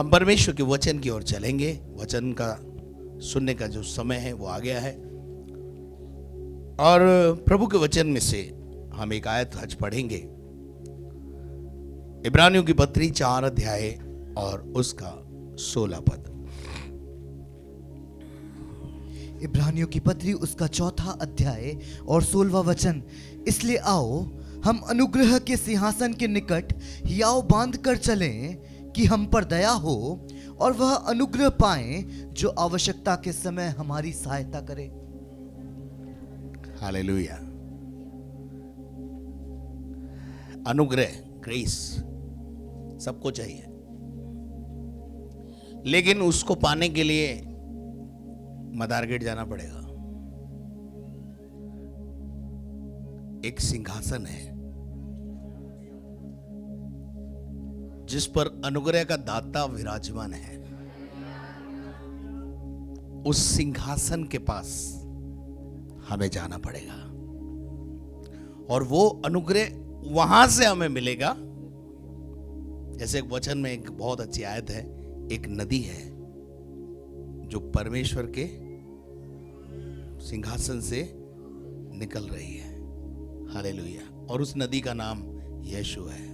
हम परमेश्वर के वचन की ओर चलेंगे। वचन का सुनने का जो समय है वो आ गया है, और प्रभु के वचन में से हम एक आयत आज पढ़ेंगे। इब्रानियों की पत्री 4 अध्याय और उसका 16 पद। इब्रानियों की पत्री उसका 4 अध्याय और 16वां वचन। इसलिए आओ हम अनुग्रह के सिंहासन के निकट हियाव बांध कर चलें कि हम पर दया हो और वह अनुग्रह पाएं जो आवश्यकता के समय हमारी सहायता करे। हालेलुया। अनुग्रह, ग्रेस सबको चाहिए, लेकिन उसको पाने के लिए मदार गेट जाना पड़ेगा। एक सिंहासन है जिस पर अनुग्रह का दाता विराजमान है। उस सिंहासन के पास हमें जाना पड़ेगा, और वो अनुग्रह वहां से हमें मिलेगा। जैसे एक वचन में एक बहुत अच्छी आयत है, एक नदी है जो परमेश्वर के सिंहासन से निकल रही है। हालेलुया। और उस नदी का नाम यीशु है।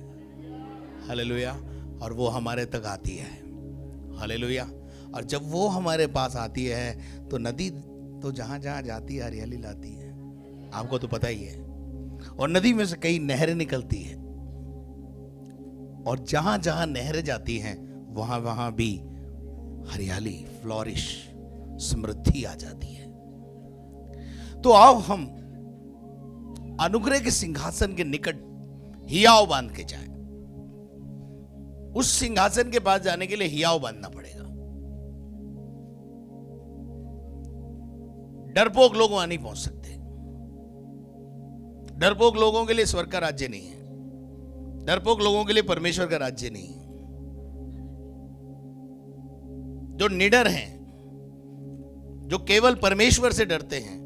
हालेलुया। और वो हमारे तक आती है। हालेलुया। और जब वो हमारे पास आती है तो नदी तो जहां जहां जाती है हरियाली लाती है, आपको तो पता ही है। और नदी में से कई नहरें निकलती हैं, और जहां जहां नहरें जाती हैं वहां वहां भी हरियाली, फ्लोरिश, समृद्धि आ जाती है। तो आओ हम अनुग्रह के सिंहासन के निकट हियाव बांध के जाएं। उस सिंहासन के पास जाने के लिए हियाव बांधना पड़ेगा। डरपोक लोग वहां नहीं पहुंच सकते। डरपोक लोगों के लिए स्वर्ग का राज्य नहीं है। डरपोक लोगों के लिए परमेश्वर का राज्य नहीं है। जो निडर हैं, जो केवल परमेश्वर से डरते हैं,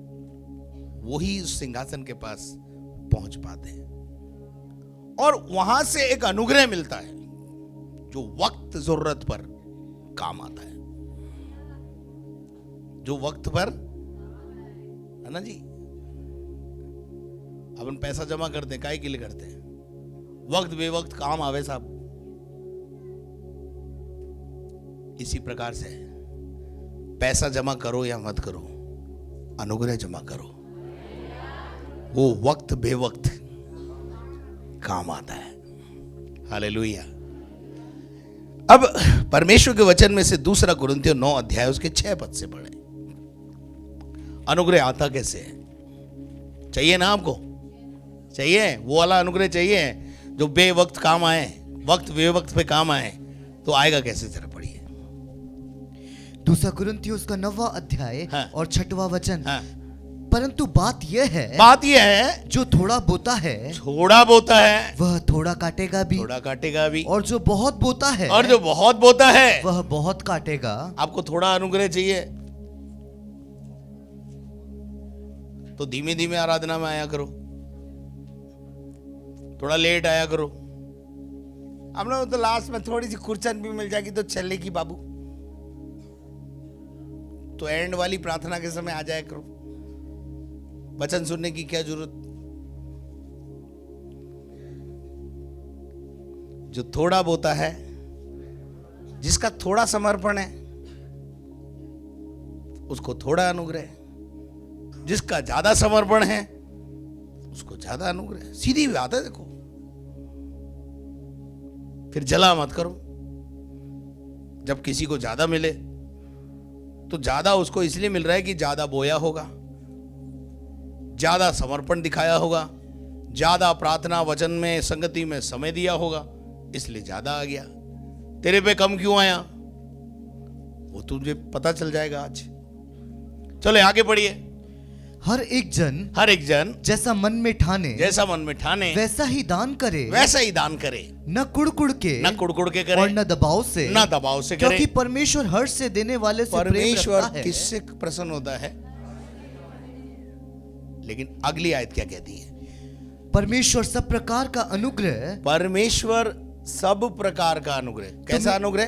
वही उस सिंहासन के पास पहुंच पाते हैं। और वहां से एक अनुग्रह मिलता है जो वक्त जरूरत पर काम आता है। जो वक्त पर, है ना जी। अपन पैसा जमा करते हैं, काहे के लिए करते हैं? वक्त बेवक्त काम आवे साहब। इसी प्रकार से पैसा जमा करो या मत करो, अनुग्रह जमा करो, वो वक्त बेवक्त काम आता है। हालेलुया। अब परमेश्वर के वचन में से 2 कुरिन्थियों 9 अध्याय उसके 6 पद से पढ़े। अनुग्रह आता कैसे है? चाहिए ना आपको? चाहिए वो वाला अनुग्रह? चाहिए जो बेवक्त काम आए, वक्त बेवक्त पे काम आए। तो आएगा कैसे, जरा पढ़िए। 2 कुरिन्थियों उसका 9वां अध्याय और 6वां वचन। परंतु बात यह है जो थोड़ा बोता है वह थोड़ा काटेगा भी, और जो बहुत बोता है वह बहुत काटेगा। आपको थोड़ा अनुग्रह चाहिए तो धीमे धीमे आराधना में आया करो, थोड़ा लेट आया करो। हम लोग तो लास्ट में थोड़ी सी कुर्चन भी मिल जाएगी तो चलेगी बाबू, तो एंड वाली प्रार्थना के समय आ जाया करो। वचन सुनने की क्या जरूरत? जो थोड़ा बोता है, जिसका थोड़ा समर्पण है, उसको थोड़ा अनुग्रह। जिसका ज्यादा समर्पण है उसको ज्यादा अनुग्रह। सीधी बात है। देखो, फिर जला मत करो। जब किसी को ज्यादा मिले तो ज्यादा उसको इसलिए मिल रहा है कि ज्यादा बोया होगा, ज्यादा समर्पण दिखाया होगा, ज्यादा प्रार्थना वचन में संगति में समय दिया होगा, इसलिए ज्यादा आ गया। तेरे पे कम क्यों आया वो तुझे पता चल जाएगा आज। चलो आगे पढ़िए। हर एक जन जैसा मन में ठाने वैसा ही दान करे, न कुड़कुड़ के करे, और न दबाव से करे, क्योंकि परमेश्वर हर्ष से देने वाले से प्रेम रखता है। किससे प्रसन्न होता है? लेकिन अगली आयत क्या कहती है? परमेश्वर सब प्रकार का अनुग्रह। परमेश्वर सब प्रकार का अनुग्रह। कैसा अनुग्रह?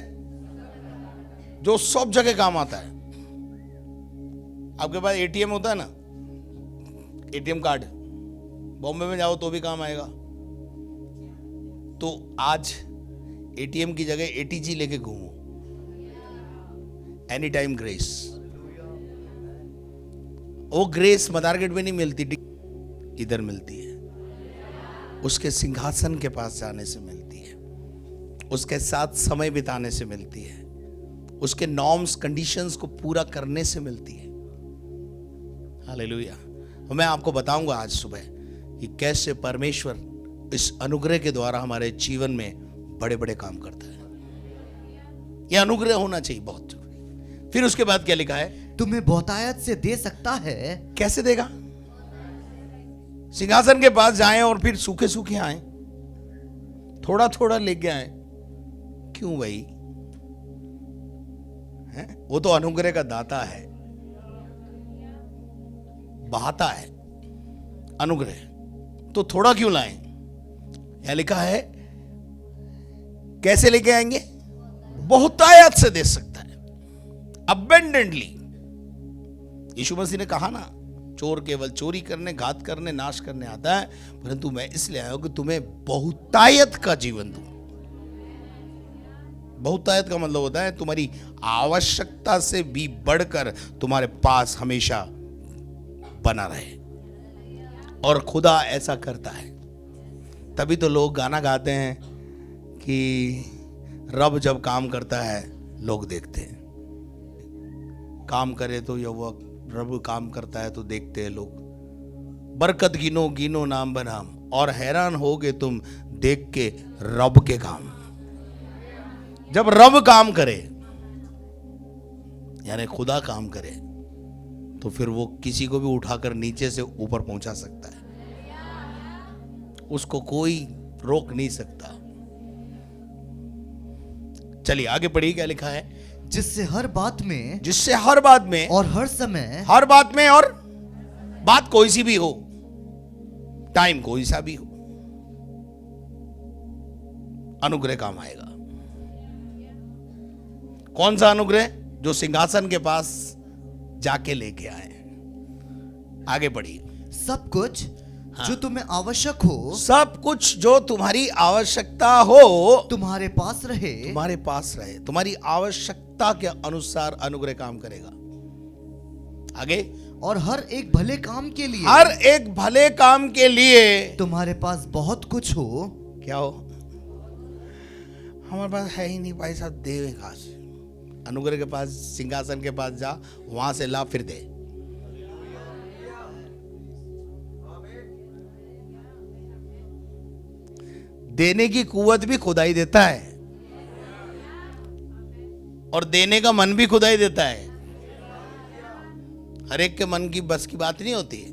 जो सब जगह काम आता है। आपके पास एटीएम होता है ना, एटीएम कार्ड, बॉम्बे में जाओ तो भी काम आएगा। तो आज एटीएम की जगह एटीजी लेके घूमो, एनी टाइम ग्रेस। वो ग्रेस मदारगढ़ में नहीं मिलती, इधर मिलती है। उसके सिंहासन के पास जाने से मिलती है, उसके साथ समय बिताने से मिलती है, उसके नॉर्म्स कंडीशंस को पूरा करने से मिलती है। हालेलुया। मैं आपको बताऊंगा आज सुबह कि कैसे परमेश्वर इस अनुग्रह के द्वारा हमारे जीवन में बड़े बड़े काम करता है। यह अनुग्रह होना चाहिए बहुत। फिर उसके बाद क्या लिखा है? तुम्हें बहुतायत से दे सकता है। कैसे देगा? सिंहासन के पास जाएं और फिर सूखे सूखे आए, थोड़ा थोड़ा लेके आए। क्यों भाई? है? वो तो अनुग्रह का दाता है, बहाता है अनुग्रह, तो थोड़ा क्यों लाएं? यह लिखा है कैसे लेके आएंगे? बहुतायत से दे सकता है, अबेंडेंटली। यीशु मसीह ने कहा ना, चोर केवल चोरी करने, घात करने, नाश करने आता है, परंतु मैं इसलिए आया हूं कि तुम्हें बहुतायत का जीवन दूं। बहुतायत का मतलब होता है तुम्हारी आवश्यकता से भी बढ़कर तुम्हारे पास हमेशा बना रहे। और खुदा ऐसा करता है। तभी तो लोग गाना गाते हैं कि रब जब काम करता है लोग देखते हैं। काम करे तो युवक, रब काम करता है तो देखते हैं लोग। बरकत गिनो गिनो नाम बनाम, और हैरान होगे तुम देख के रब के काम। जब रब काम करे, यानी खुदा काम करे, तो फिर वो किसी को भी उठाकर नीचे से ऊपर पहुंचा सकता है। उसको कोई रोक नहीं सकता। चलिए आगे पढ़िए, क्या लिखा है? जिससे हर बात में, जिससे हर बात में और हर समय, हर बात में, और बात कोई सी भी हो, टाइम कोई सा भी हो, अनुग्रह काम आएगा। कौन सा अनुग्रह? जो सिंहासन के पास जाके लेके आए। आगे बढ़िए। सब कुछ जो तुम्हें आवश्यक हो, सब कुछ जो तुम्हारी आवश्यकता हो तुम्हारे पास रहे, तुम्हारे पास रहे। तुम्हारी आवश्यकता के अनुसार अनुग्रह काम करेगा। आगे, और हर एक भले काम के लिए, हर एक भले काम के लिए तुम्हारे पास बहुत कुछ हो। क्या हो? हमारे पास है ही नहीं भाई साहब, देवे कहां से? अनुग्रह के पास, सिंहासन के पास जा, वहां से ला, फिर दे। देने की कुवत भी खुदा ही देता है, और देने का मन भी खुदा ही देता है। हर एक के मन की बस की बात नहीं होती है।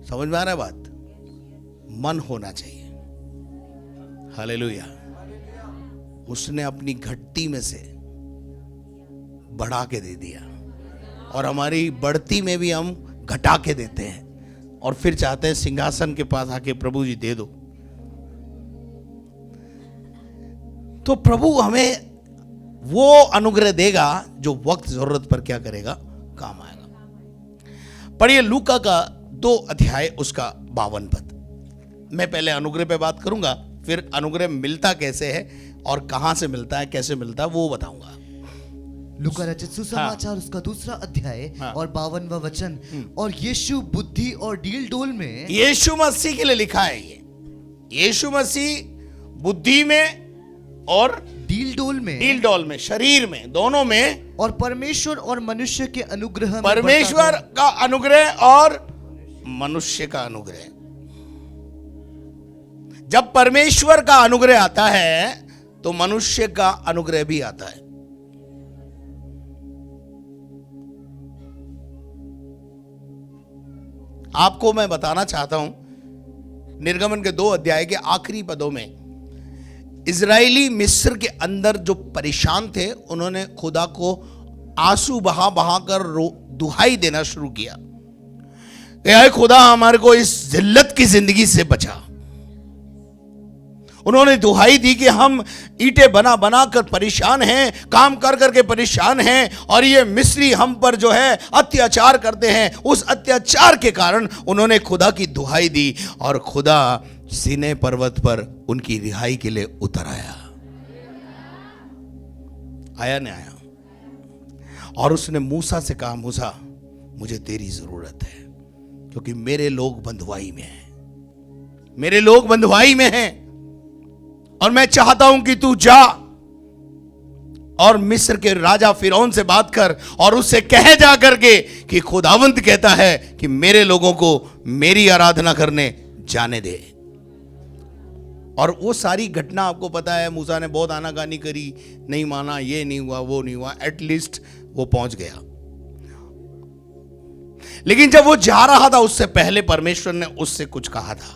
समझ में आ रहा है बात? मन होना चाहिए। हालेलुया। उसने अपनी घटती में से बढ़ा के दे दिया, और हमारी बढ़ती में भी हम घटा के देते हैं, और फिर चाहते हैं सिंहासन के पास आके प्रभु जी दे दो। तो प्रभु हमें वो अनुग्रह देगा जो वक्त जरूरत पर क्या करेगा? काम आएगा। पढ़िए लूका का 2 अध्याय उसका 52 पद। मैं पहले अनुग्रह पे बात करूंगा, फिर अनुग्रह मिलता कैसे है और कहां से मिलता है, कैसे मिलता है, वो बताऊंगा। लूका रचित सुसमाचार उसका 2 अध्याय और 52वां वचन। और यीशु बुद्धि और डील डोल में, यीशु मसीह के लिए लिखा है ये। यीशु मसीह बुद्धि में और डील डोल में, शरीर में, दोनों में, और परमेश्वर और मनुष्य के अनुग्रह में, परमेश्वर का अनुग्रह और मनुष्य का अनुग्रह। जब परमेश्वर का अनुग्रह आता है तो मनुष्य का अनुग्रह भी आता है। आपको मैं बताना चाहता हूं, निर्गमन के 2 अध्याय के आखिरी पदों में इजरायली मिस्र के अंदर जो परेशान थे, उन्होंने खुदा को आंसू बहा बहा कर दुहाई देना शुरू किया कि ऐ खुदा, हमारे को इस जिल्लत की जिंदगी से बचा। उन्होंने दुहाई दी कि हम ईंटें बना बना कर परेशान हैं, काम कर करके परेशान हैं, और ये मिस्री हम पर जो है अत्याचार करते हैं। उस अत्याचार के कारण उन्होंने खुदा की दुहाई दी और खुदा सीनै पर्वत पर उनकी रिहाई के लिए उतर आया। आया नहीं आया? और उसने मूसा से कहा, मूसा मुझे तेरी जरूरत है, क्योंकि मेरे लोग बंधुआई में हैं, मेरे लोग बंधुआई में हैं, और मैं चाहता हूं कि तू जा और मिस्र के राजा फिरौन से बात कर और उससे कह जा करके कि खुदावंद कहता है कि मेरे लोगों को मेरी आराधना करने जाने दे। और वो सारी घटना आपको पता है, मूसा ने बहुत आनाकानी करी, नहीं माना, ये नहीं हुआ, वो नहीं हुआ, एटलीस्ट वो पहुंच गया। लेकिन जब वो जा रहा था उससे पहले परमेश्वर ने उससे कुछ कहा था।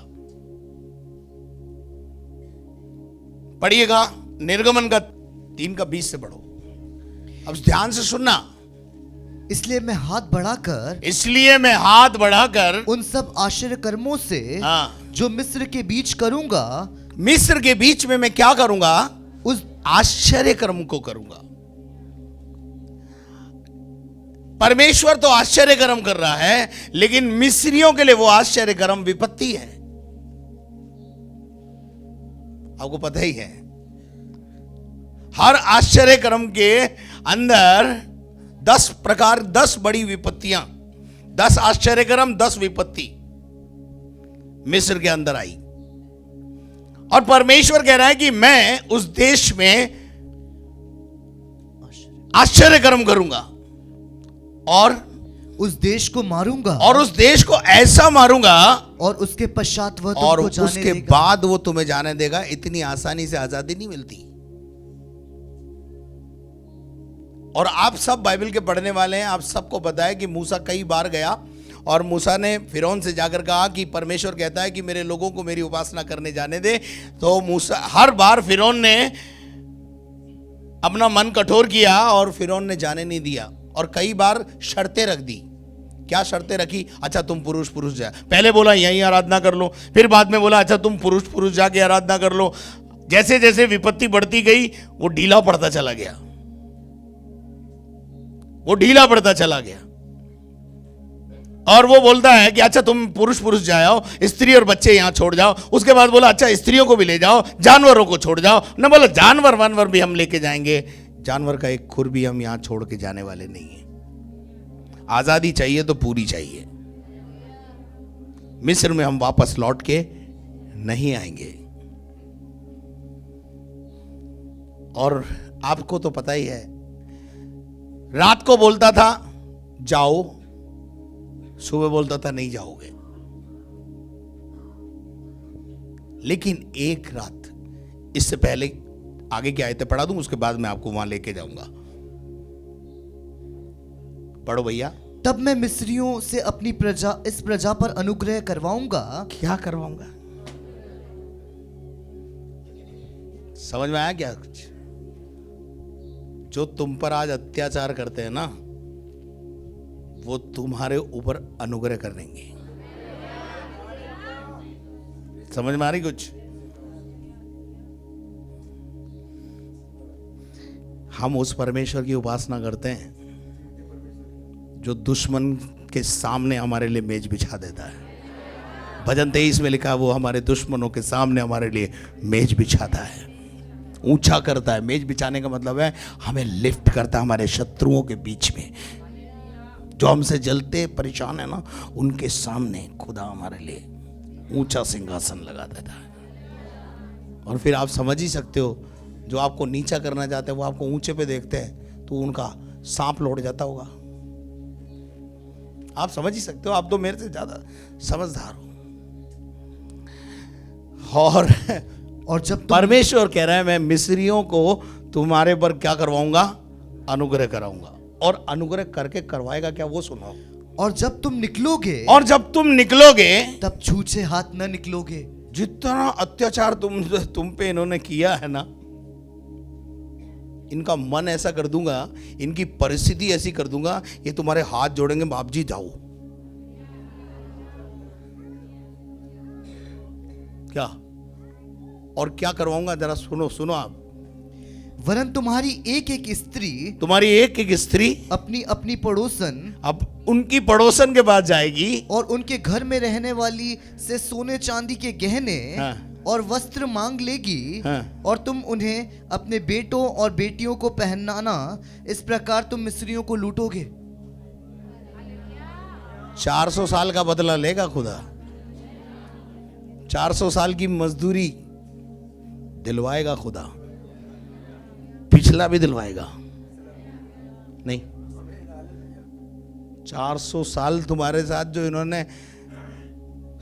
पढ़िएगा निर्गमन का 3:20 से पढ़ो। अब ध्यान से सुनना। इसलिए मैं हाथ बढ़ाकर उन सब आश्चर्य कर्मों से जो मिस्र के बीच करूंगा, मिस्र के बीच में मैं क्या करूंगा? उस आश्चर्य कर्म को करूंगा। परमेश्वर तो आश्चर्य कर्म कर रहा है, लेकिन मिस्रियों के लिए वो आश्चर्य कर्म विपत्ति है। आपको पता ही है, हर आश्चर्य कर्म के अंदर 10 प्रकार, 10 बड़ी विपत्तियां, 10 आश्चर्य कर्म, 10 विपत्ति मिस्र के अंदर आई। और परमेश्वर कह रहा है कि मैं उस देश में आश्चर्य कर्म करूंगा और उस देश को मारूंगा, और उस देश को ऐसा मारूंगा, और उसके पश्चात वह और तुमको जाने उसके देगा। बाद वो तुम्हें जाने देगा। इतनी आसानी से आजादी नहीं मिलती। और आप सब बाइबल के पढ़ने वाले हैं, आप सबको पता है कि मूसा कई बार गया और मूसा ने फिरौन से जाकर कहा कि परमेश्वर कहता है कि मेरे लोगों को मेरी उपासना करने जाने दे। तो मूसा, हर बार फिरौन ने अपना मन कठोर किया और फिरौन ने जाने नहीं दिया, और कई बार शर्तें रख दी। क्या शर्तें रखी? अच्छा तुम पुरुष पुरुष जाए, पहले बोला यहीं आराधना कर लो, फिर बाद में बोला अच्छा तुम पुरुष पुरुष जाके आराधना कर लो। जैसे जैसे विपत्ति बढ़ती गई वो ढीला पड़ता चला गया, वो ढीला पड़ता चला गया। और वो बोलता है कि अच्छा तुम पुरुष पुरुष जाओ, स्त्री और बच्चे यहां छोड़ जाओ। उसके बाद बोला अच्छा स्त्रियों को भी ले जाओ, जानवरों को छोड़ जाओ। न बोला जानवर वानवर भी हम लेके जाएंगे, जानवर का एक खुर भी हम यहां छोड़ के जाने वाले नहीं है। आजादी चाहिए तो पूरी चाहिए। मिस्र में हम वापस लौट के नहीं आएंगे। और आपको तो पता ही है, रात को बोलता था जाओ, सुबह बोलता था नहीं जाओगे। लेकिन एक रात, इससे पहले आगे की आयतें पढ़ा दूं, उसके बाद मैं आपको वहां लेके जाऊंगा। पढ़ो भैया। तब मैं मिस्रियों से अपनी प्रजा, इस प्रजा पर अनुग्रह करवाऊंगा। क्या करवाऊंगा? समझ में आया क्या कुछ? जो तुम पर आज अत्याचार करते हैं ना, वो तुम्हारे ऊपर अनुग्रह करेंगे। समझ में आ रही कुछ? हम उस परमेश्वर की उपासना करते हैं जो दुश्मन के सामने हमारे लिए मेज बिछा देता है। भजन 23 में लिखा, वो हमारे दुश्मनों के सामने हमारे लिए मेज बिछाता है, ऊंचा करता है। मेज बिछाने का मतलब है हमें लिफ्ट करता है हमारे शत्रुओं के बीच में। जो हमसे जलते परेशान है ना, उनके सामने खुदा हमारे लिए ऊंचा सिंहासन लगा देता है। और फिर आप समझ ही सकते हो, जो आपको नीचा करना चाहते हैं वो आपको ऊंचे पे देखते हैं तो उनका सांप लौट जाता होगा। आप समझ ही सकते हो, आप तो मेरे से ज्यादा समझदार हो। और जब परमेश्वर कह रहा है मैं मिस्रियों को तुम्हारे पर क्या करवाऊंगा? अनुग्रह कराऊंगा। और अनुग्रह करके करवाएगा क्या, वो सुनाओ। और जब तुम निकलोगे तब छूछे हाथ न निकलोगे। जितना अत्याचार तुम पे इन्होंने किया है ना, इनका मन ऐसा कर दूंगा, इनकी परिस्थिति ऐसी कर दूंगा, ये तुम्हारे हाथ जोड़ेंगे, बाप जी जाओ। क्या और क्या करवाऊंगा, जरा सुनो सुनो आप। वरन तुम्हारी एक एक स्त्री तुम्हारी एक एक स्त्री अपनी अपनी पड़ोसन अब उनकी पड़ोसन के पास जाएगी और उनके घर में रहने वाली से सोने चांदी के गहने हाँ। और वस्त्र मांग लेगी, हाँ। और तुम उन्हें अपने बेटों और बेटियों को पहनाना, इस प्रकार तुम मिस्रियों को लूटोगे। 400 साल का बदला लेगा खुदा, 400 साल की मजदूरी दिलवाएगा खुदा, पिछला भी दिलवाएगा। नहीं, 400 साल तुम्हारे साथ जो इन्होंने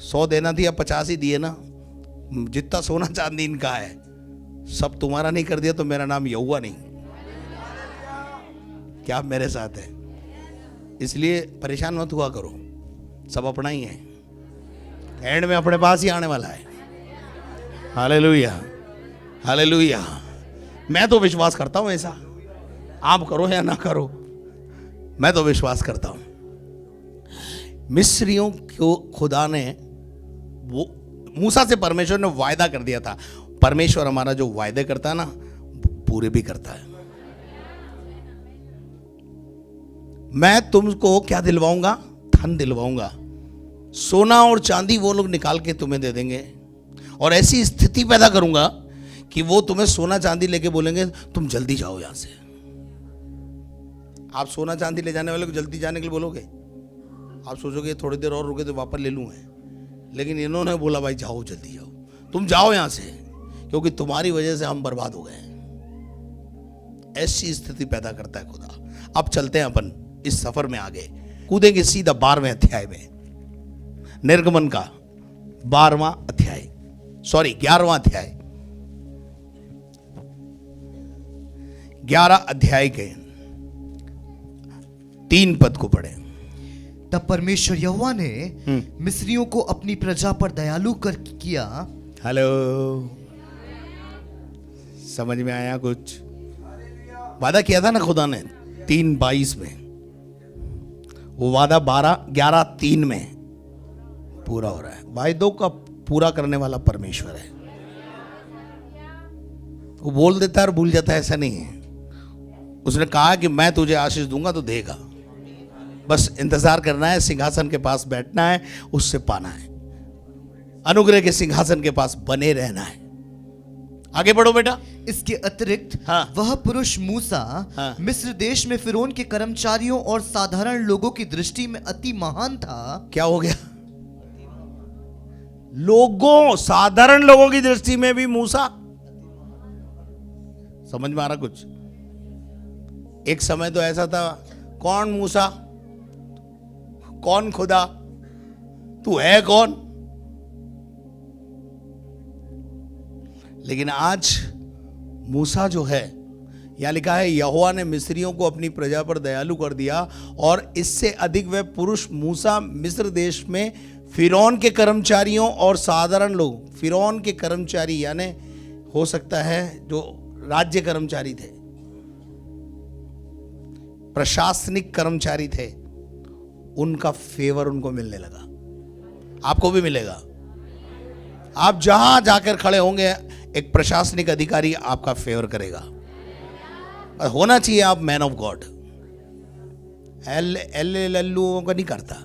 100 देना थी, अब 50 ही दिए ना। जितना सोना चांदी इनका है सब तुम्हारा नहीं कर दिया तो मेरा नाम यहोवा नहीं। क्या आप मेरे साथ हैं? इसलिए परेशान मत हुआ करो, सब अपना ही है, एंड में अपने पास ही आने वाला है। Hallelujah, hallelujah. मैं तो विश्वास करता हूं ऐसा, आप करो या ना करो, मैं तो विश्वास करता हूं। मिस्रियों को खुदा ने, वो मूसा से परमेश्वर ने वायदा कर दिया था। परमेश्वर हमारा जो वायदे करता है ना, पूरे भी करता है। मैं तुमको क्या दिलवाऊंगा? धन दिलवाऊंगा, सोना और चांदी वो लोग निकाल के तुम्हें दे देंगे, और ऐसी स्थिति पैदा करूंगा कि वो तुम्हें सोना चांदी लेके बोलेंगे तुम जल्दी जाओ यहां से। आप सोना चांदी ले जाने वाले को जल्दी जाने के लिए बोलोगे? आप सोचोगे थोड़ी देर और रुके तो वापस ले लूंगा, लेकिन इन्होंने बोला भाई जाओ, जल्दी जाओ, तुम जाओ यहां से, क्योंकि तुम्हारी वजह से हम बर्बाद हो गए। ऐसी स्थिति पैदा करता है खुदा। अब चलते हैं अपन इस सफर में आगे, कूदेंगे सीधा 12वें अध्याय में, निर्गमन का 12वां अध्याय, सॉरी 11वां अध्याय, 11 अध्याय के 3 पद को पढ़े। तब परमेश्वर यहोवा ने मिस्रियों को अपनी प्रजा पर दयालु कर किया। हेलो, समझ में आया कुछ? वादा किया था ना खुदा ने 3:22 में, वो वादा 11:3 में पूरा हो रहा है। वायदों का पूरा करने वाला परमेश्वर है। वो बोल देता है और भूल जाता है, ऐसा नहीं है। उसने कहा कि मैं तुझे आशीष दूंगा तो देगा, बस इंतजार करना है, सिंहासन के पास बैठना है, उससे पाना है, अनुग्रह के सिंहासन के पास बने रहना है। आगे बढ़ो बेटा। इसके अतिरिक्त हाँ। वह पुरुष मूसा हाँ। मिस्र देश में फिरौन के कर्मचारियों और साधारण लोगों की दृष्टि में अति महान था। क्या हो गया? लोगों, साधारण लोगों की दृष्टि में भी मूसा, समझ में आ रहा कुछ? एक समय तो ऐसा था, कौन मूसा, कौन खुदा, तू है कौन? लेकिन आज मूसा जो है, यहां लिखा है यहोवा ने मिस्रियों को अपनी प्रजा पर दयालु कर दिया, और इससे अधिक वह पुरुष मूसा मिस्र देश में फिरौन के कर्मचारियों और साधारण लोग, फिरौन के कर्मचारी यानी हो सकता है जो राज्य कर्मचारी थे, प्रशासनिक कर्मचारी थे, उनका फेवर उनको मिलने लगा। आपको भी मिलेगा। आप जहां जाकर खड़े होंगे एक प्रशासनिक अधिकारी आपका फेवर करेगा। होना चाहिए आप मैन ऑफ गॉड, लल्लुओं का नहीं करता।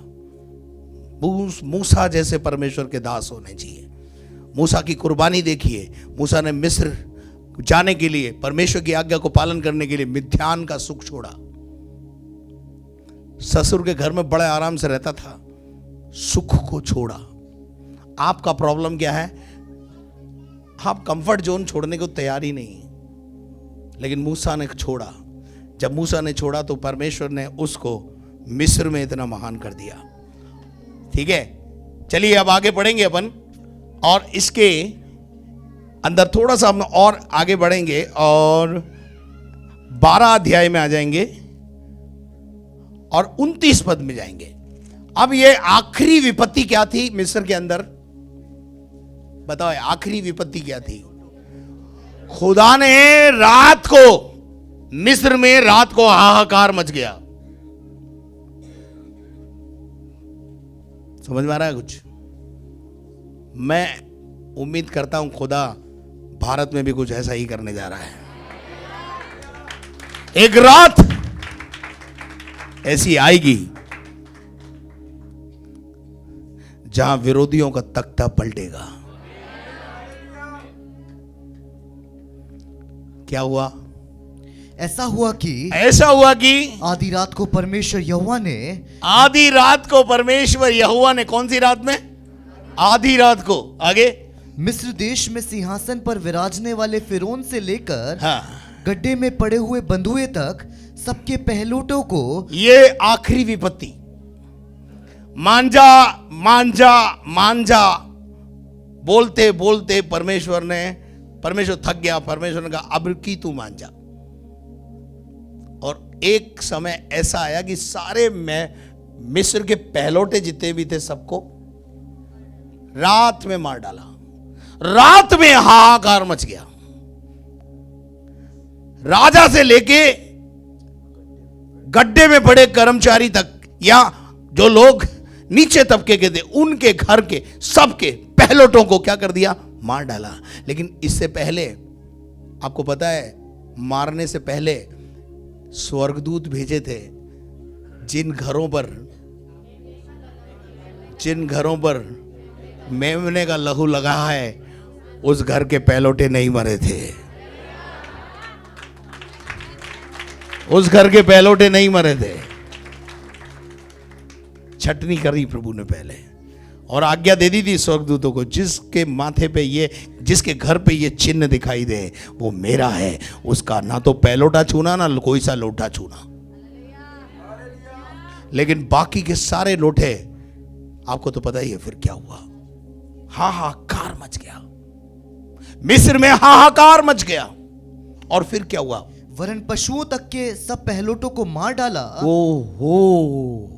मूसा जैसे परमेश्वर के दास होने चाहिए। मूसा की कुर्बानी देखिए। मूसा ने मिस्र जाने के लिए, परमेश्वर की आज्ञा को पालन करने के लिए मिद्यान का सुख छोड़ा। ससुर के घर में बड़े आराम से रहता था, सुख को छोड़ा। आपका प्रॉब्लम क्या है? आप कंफर्ट जोन छोड़ने को तैयार ही नहीं, लेकिन मूसा ने छोड़ा। जब मूसा ने छोड़ा तो परमेश्वर ने उसको मिस्र में इतना महान कर दिया। ठीक है, चलिए अब आगे बढ़ेंगे अपन, और इसके अंदर थोड़ा सा हम और आगे बढ़ेंगे और 12 अध्याय में आ जाएंगे और 29 पद में जाएंगे। अब ये आखिरी विपत्ति क्या थी मिस्र के अंदर? बताओ, आखिरी विपत्ति क्या थी? खुदा ने रात को, मिस्र में रात को हाहाकार मच गया। समझ में आ रहा है कुछ? मैं उम्मीद करता हूं खुदा भारत में भी कुछ ऐसा ही करने जा रहा है। एक रात ऐसी आएगी जहां विरोधियों का तख्ता पलटेगा। क्या हुआ? ऐसा हुआ कि आधी रात को परमेश्वर यहोवा ने कौन सी रात में? आधी रात को। आगे, मिस्र देश में सिंहासन पर विराजने वाले फिरौन से लेकर हाँ, गड्ढे में पड़े हुए बंधुए तक सबके पहलौठों को, ये आखिरी विपत्ति, मांझा मांझा मांझा बोलते बोलते परमेश्वर थक गया। परमेश्वर ने कहा अब की तू मांझा। और एक समय ऐसा आया कि सारे मिस्र के पहलौठे जितने भी थे सबको रात में मार डाला। रात में हाहाकार मच गया। राजा से लेके गड्ढे में पड़े कर्मचारी तक, या जो लोग नीचे तबके के थे, उनके घर के सबके पहलौठों को क्या कर दिया? मार डाला। लेकिन इससे पहले आपको पता है, मारने से पहले स्वर्गदूत भेजे थे। जिन घरों पर मेमने का लहू लगा है, उस घर के पहलौठे नहीं मरे थे। उस घर के पहलौठे नहीं मरे थे। छटनी करी प्रभु ने पहले और आज्ञा दे दी थी स्वर्गदूतों को, जिसके घर पे ये चिन्ह दिखाई दे वो मेरा है। उसका ना तो पहलौठा छूना ना कोई सा लोटा छूना। लेकिन बाकी के सारे लोटे, आपको तो पता ही है फिर क्या हुआ। हाहाकार मच गया मिस्र में, हाहाकार मच गया। और फिर क्या हुआ? वरन पशुओं तक के सब पहलौठों को मार डाला। ओहो,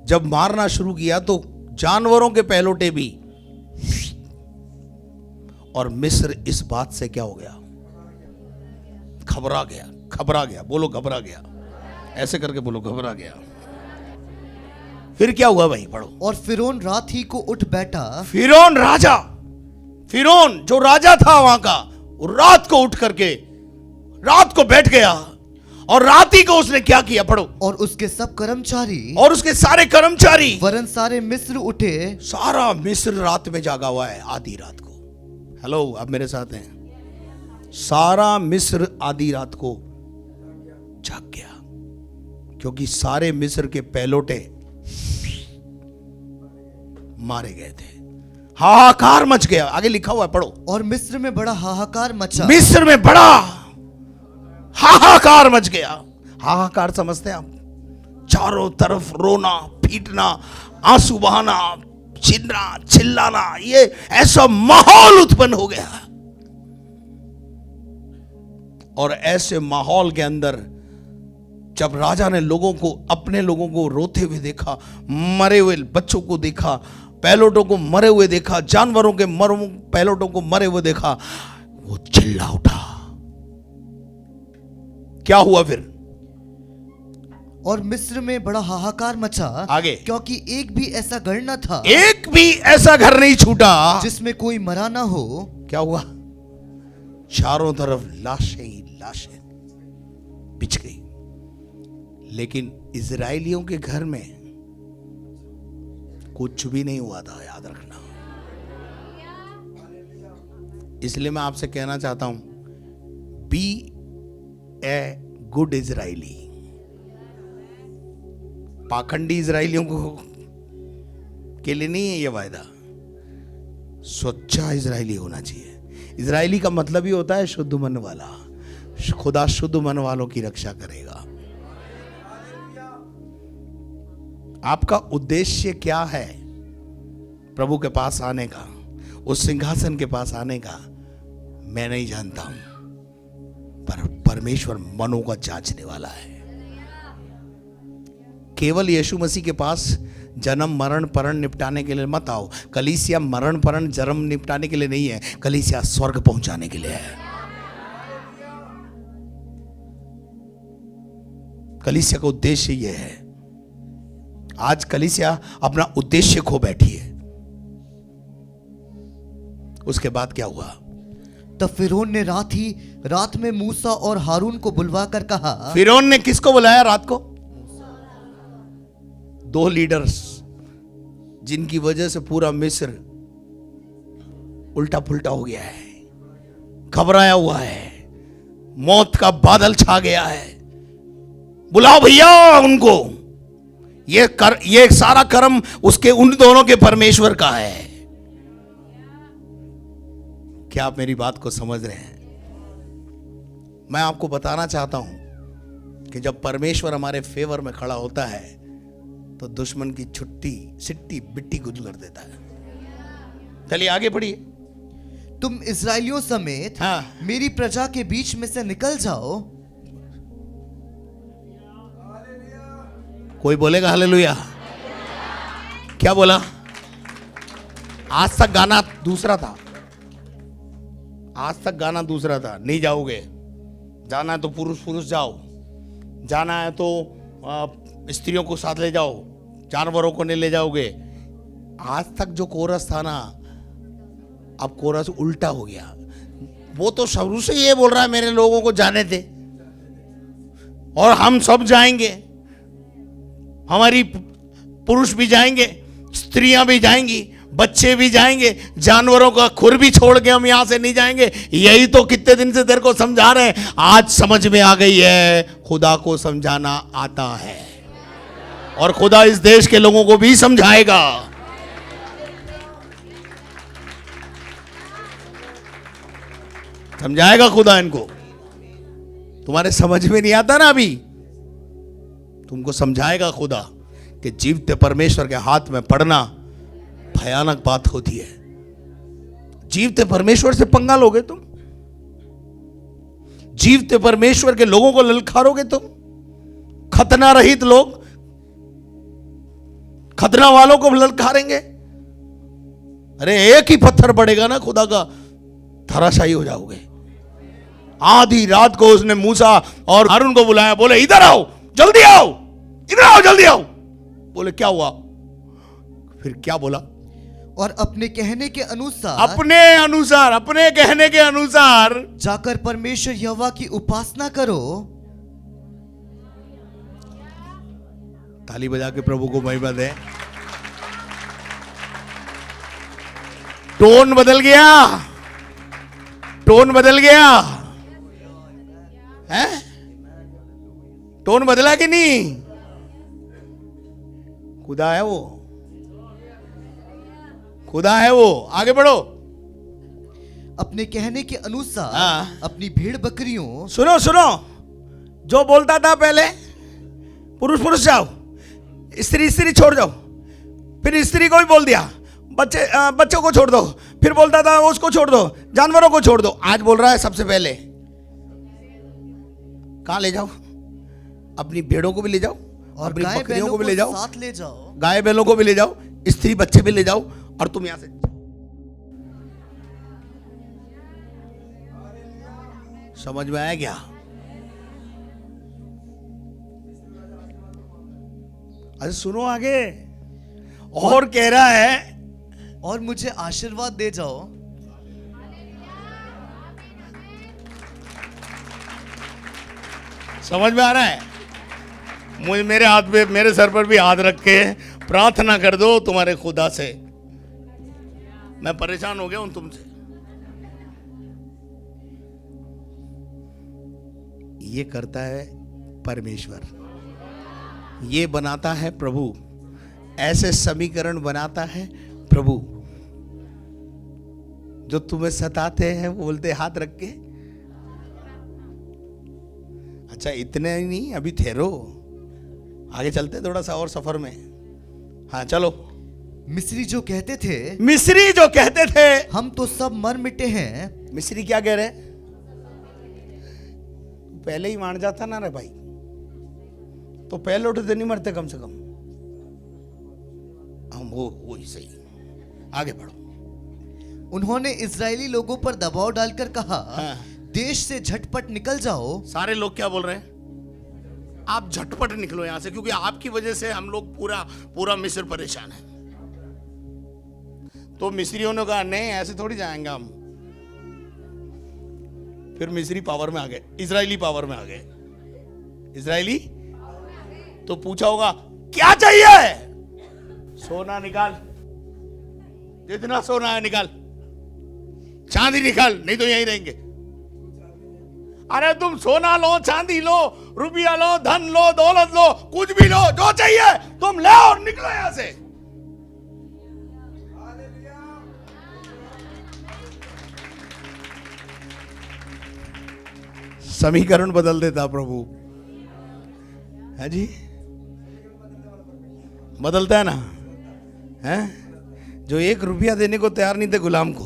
जब मारना शुरू किया तो जानवरों के पहलौठे भी। और मिस्र इस बात से क्या हो गया? घबरा गया। बोलो घबरा गया। ऐसे करके बोलो घबरा गया। फिर क्या हुआ भाई? पढ़ो। और फिरौन रात ही को उठ बैठा। फिरौन जो राजा था वहां का, रात को उठ करके रात को बैठ गया। और रात ही को उसने क्या किया? पढ़ो। और उसके सब कर्मचारी, और उसके सारे कर्मचारी, वरन सारे मिस्र उठे। सारा मिस्र रात में जागा हुआ है, आधी रात को। हेलो, आप मेरे साथ हैं? सारा मिस्र आधी रात को जाग गया, क्योंकि सारे मिस्र के पहलौठे मारे गए थे। हाहाकार मच गया। आगे लिखा हुआ है, पढ़ो। और मिस्र में बड़ा हाहाकार मचा। मिस्र में बड़ा हाहाकार मच गया। हाहाकार समझते हैं आप? चारों तरफ रोना पीटना, आंसू बहाना, चिल्लाना, ये ऐसा माहौल उत्पन्न हो गया। और ऐसे माहौल के अंदर जब राजा ने अपने लोगों को रोते हुए देखा, मरे हुए बच्चों को देखा, पहलौठों को मरे हुए देखा, जानवरों के पहलौठों को मरे हुए देखा, वो चिल्ला उठा। क्या हुआ फिर? और मिस्र में बड़ा हाहाकार मचा। आगे, क्योंकि एक भी ऐसा घर न था, एक भी ऐसा घर नहीं छूटा जिसमें कोई मरा ना हो। क्या हुआ? चारों तरफ लाशें ही लाशें बिछ गई। लेकिन इजराइलियों के घर में कुछ भी नहीं हुआ था, याद रखना। इसलिए मैं आपसे कहना चाहता हूं, बी ए गुड इजराइली। पाखंडी इजराइलियों को के लिए नहीं है ये वायदा। सच्चा इजराइली होना चाहिए। इजराइली का मतलब ही होता है शुद्ध मन वाला। खुदा शुद्ध मन वालों की रक्षा करेगा। आपका उद्देश्य क्या है प्रभु के पास आने का, उस सिंहासन के पास आने का? मैं नहीं जानता हूं, पर परमेश्वर मनों का जांचने वाला है। केवल यीशु मसीह के पास जन्म मरण परण निपटाने के लिए मत आओ। कलीसिया मरण परण जन्म निपटाने के लिए नहीं है, कलीसिया स्वर्ग पहुंचाने के लिए है। कलीसिया का उद्देश्य यह है। आज कलीसिया अपना उद्देश्य खो बैठी है। उसके बाद क्या हुआ? तब फिरौन ने रात में मूसा और हारून को बुलवा कर कहा। फिरौन ने किसको बुलाया रात को? दो लीडर्स जिनकी वजह से पूरा मिस्र उल्टा पुल्टा हो गया है, घबराया हुआ है, मौत का बादल छा गया है। बुलाओ भैया उनको, ये सारा कर्म उसके उन दोनों के परमेश्वर का है। क्या आप मेरी बात को समझ रहे हैं? मैं आपको बताना चाहता हूं कि जब परमेश्वर हमारे फेवर में खड़ा होता है तो दुश्मन की छुट्टी सिट्टी बिट्टी गुल कर देता है। चलिए आगे बढ़िए। तुम इस्राएलियों समेत मेरी प्रजा के बीच में से निकल जाओ। कोई बोलेगा हालेलुया? क्या बोला? आज तक गाना दूसरा था, आज तक गाना दूसरा था। नहीं जाओगे, जाना है तो पुरुष पुरुष जाओ, जाना है तो स्त्रियों को साथ ले जाओ, जानवरों को नहीं ले जाओगे। आज तक जो कोरस था ना, अब कोरस उल्टा हो गया। वो तो शुरू से ये बोल रहा है मेरे लोगों को जाने दे और हम सब जाएंगे, हमारी पुरुष भी जाएंगे, स्त्रियां भी जाएंगी, बच्चे भी जाएंगे, जानवरों का खुर भी छोड़ के हम यहां से नहीं जाएंगे। यही तो कितने दिन से तेरे को समझा रहे हैं, आज समझ में आ गई है। खुदा को समझाना आता है और खुदा इस देश के लोगों को भी समझाएगा। समझाएगा खुदा इनको। तुम्हारे समझ में नहीं आता ना अभी, तुमको समझाएगा खुदा कि जीवते परमेश्वर के हाथ में पड़ना भयानक बात होती है। जीवते परमेश्वर से पंगा लोगे तुम, जीवते परमेश्वर के लोगों को ललकारोगे तुम। खतना रहित लोग खतना वालों को ललकारेंगे। अरे एक ही पत्थर पड़ेगा ना खुदा का, धराशायी हो जाओगे। आधी रात को उसने मूसा और हारून को बुलाया, बोले इधर आओ, जल्दी आओ, इधर आओ, जल्दी आओ। बोले क्या हुआ? फिर क्या बोला? और अपने कहने के अनुसार, अपने कहने के अनुसार जाकर परमेश्वर यहोवा की उपासना करो। ताली बजा के प्रभु को महिमा दे। टोन बदल गया, टोन बदल गया है? टोन बदला कि नहीं? खुदा है वो, खुदा है वो। आगे बढ़ो। अपने कहने के अनुसार अपनी भेड़ बकरियों, सुनो सुनो, जो बोलता था पहले पुरुष पुरुष जाओ, स्त्री स्त्री छोड़ जाओ, फिर स्त्री को भी बोल दिया बच्चों को छोड़ दो, फिर बोलता था उसको छोड़ दो, जानवरों को छोड़ दो। आज बोल रहा है सबसे पहले कहां ले जाओ? अपनी भेड़ों को भी ले जाओ और अपनी बकरियों को भी ले जाओ, साथ ले जाओ, गाय बैलों को भी ले जाओ, स्त्री बच्चे भी ले जाओ, और तुम यहां से समझ में आया क्या? अरे सुनो आगे, और कह रहा है और मुझे आशीर्वाद दे जाओ। समझ में आ रहा है? मुझे मेरे हाथ पे, मेरे सर पर भी हाथ रख के प्रार्थना कर दो तुम्हारे खुदा से। मैं परेशान हो गया हूं तुमसे। ये करता है परमेश्वर, ये बनाता है प्रभु, ऐसे समीकरण बनाता है प्रभु। जो तुम्हें सताते हैं वो बोलते हाथ रख के, अच्छा इतने ही नहीं, अभी ठहरो, आगे चलते थोड़ा सा और सफर में। हाँ चलो। मिस्री जो कहते थे हम तो सब मर मिटे हैं। मिस्री क्या कह रहे? पहले ही मान जाता ना रे भाई, तो पहले उठते नहीं मरते कम से कम। हम वो ही सही। आगे बढ़ो। उन्होंने इजरायली लोगों पर दबाव डालकर कहा, देश से झटपट निकल जाओ। सारे लोग क्या बोल रहे हैं? आप झटपट निकलो यहां से, क्योंकि आपकी वजह से हम लोग पूरा मिस्र परेशान है। तो मिस्रियों ने कहा नहीं, ऐसे थोड़ी जाएंगे हम, फिर मिस्री पावर में आ गए, इजरायली पावर में आ गए। इजरायली तो पूछा होगा क्या चाहिए? सोना निकाल, जितना सोना है निकाल, चांदी निकाल, नहीं तो यहीं रहेंगे। अरे तुम सोना लो, चांदी लो, रुपया लो, धन लो, दौलत लो, कुछ भी लो, जो चाहिए तुम ले और निकलो यहां से। समीकरण बदल देता प्रभु, है जी, बदलता है ना, है? जो 1 रुपया देने को तैयार नहीं थे गुलाम को,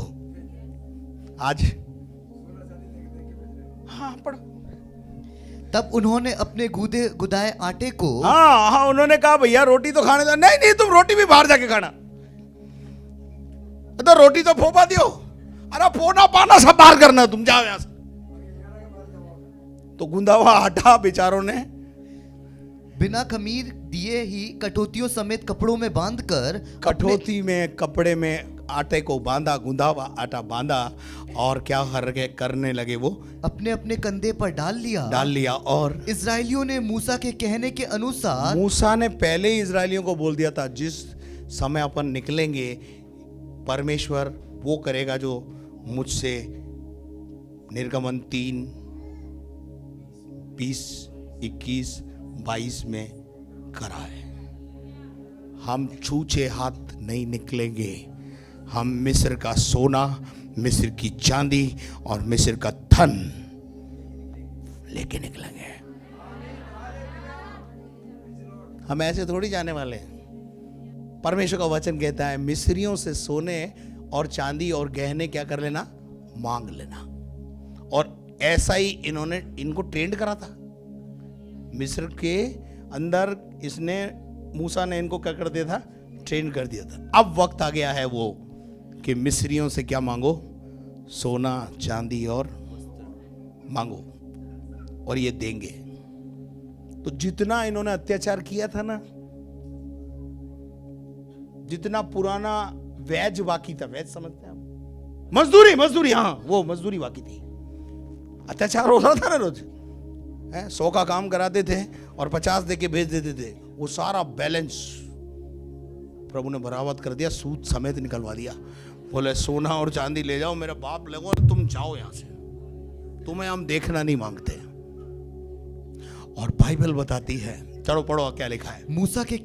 आज हाँ पढ़ो। तब उन्होंने अपने गुदाए आटे को, हाँ उन्होंने कहा भैया रोटी तो खाने दो। नहीं नहीं, तुम रोटी भी बाहर जाके खाना, तो रोटी तो फोपा दियो, अरे फोना पाना सब बाहर करना, तुम जाओ यहां से। तो गूंदा हुआ आटा बेचारों ने बिना खमीर दिए ही कटोतियों समेत कपड़ों में बांधकर, कठौती में कपड़े में आटे को बांधा, गूंदा हुआ आटा बांधा, और क्या करने लगे वो अपने अपने कंधे पर डाल लिया। और इजरायलियों ने मूसा के कहने के अनुसार, मूसा ने पहले ही इजरायलियों को बोल दिया था जिस समय अपन निकलेंगे परमेश्वर वो करेगा जो मुझसे निर्गमन 3, 20, 21, 22 में करा है। हम छूछे हाथ नहीं निकलेंगे, हम मिस्र का सोना, मिस्र की चांदी और मिस्र का धन लेके निकलेंगे। हम ऐसे थोड़ी जाने वाले हैं। परमेश्वर का वचन कहता है मिस्रियों से सोने और चांदी और गहने क्या कर लेना, मांग लेना। और ऐसा ही इनको ट्रेंड करा था मिस्र के अंदर, इसने मूसा ने इनको क्या कर दिया था, ट्रेन कर दिया था। अब वक्त आ गया है वो कि मिस्रियों से क्या मांगो, सोना चांदी और मांगो और ये देंगे। तो जितना इन्होंने अत्याचार किया था ना, जितना पुराना वेज बाकी था, वेज समझते हैं आप, मजदूरी, हाँ वो मजदूरी बाकी थी। अत्याचार हो रहा था ना रोज, 100 का काम कराते थे और 50 देके भेज देते थे, वो सारा बैलेंस प्रभु ने बराबर कर दिया, सूद समेत निकलवा दिया। बोले सोना और चांदी ले जाओ, मेरा बाप लगो और तुम जाओ यहां से, तुम्हें हम देखना नहीं मांगते। और बाइबल बताती है, चलो पढ़ो क्या लिखा है। मूसा के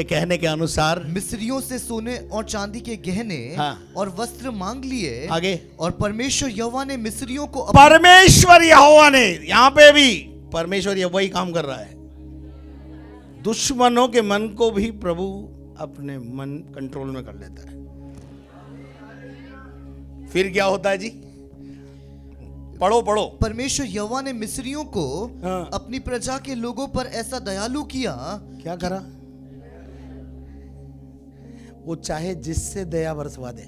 कहने के अनुसार मिस्रियों से सोने और चांदी के गहने, हाँ, और वस्त्र मांग लिए। आगे, और परमेश्वर यहोवा ने मिस्रियों को, परमेश्वर यहोवा ने, यहां पे भी परमेश्वर यहोवा ही काम कर रहा है। दुश्मनों के मन को भी प्रभु अपने मन कंट्रोल में कर लेता है। फिर क्या होता है जी, पढ़ो। परमेश्वर यहोवा ने मिस्रियों को, हाँ, अपनी प्रजा के लोगों पर ऐसा दयालु किया। क्या करा, वो चाहे जिससे दया बरसवा दे।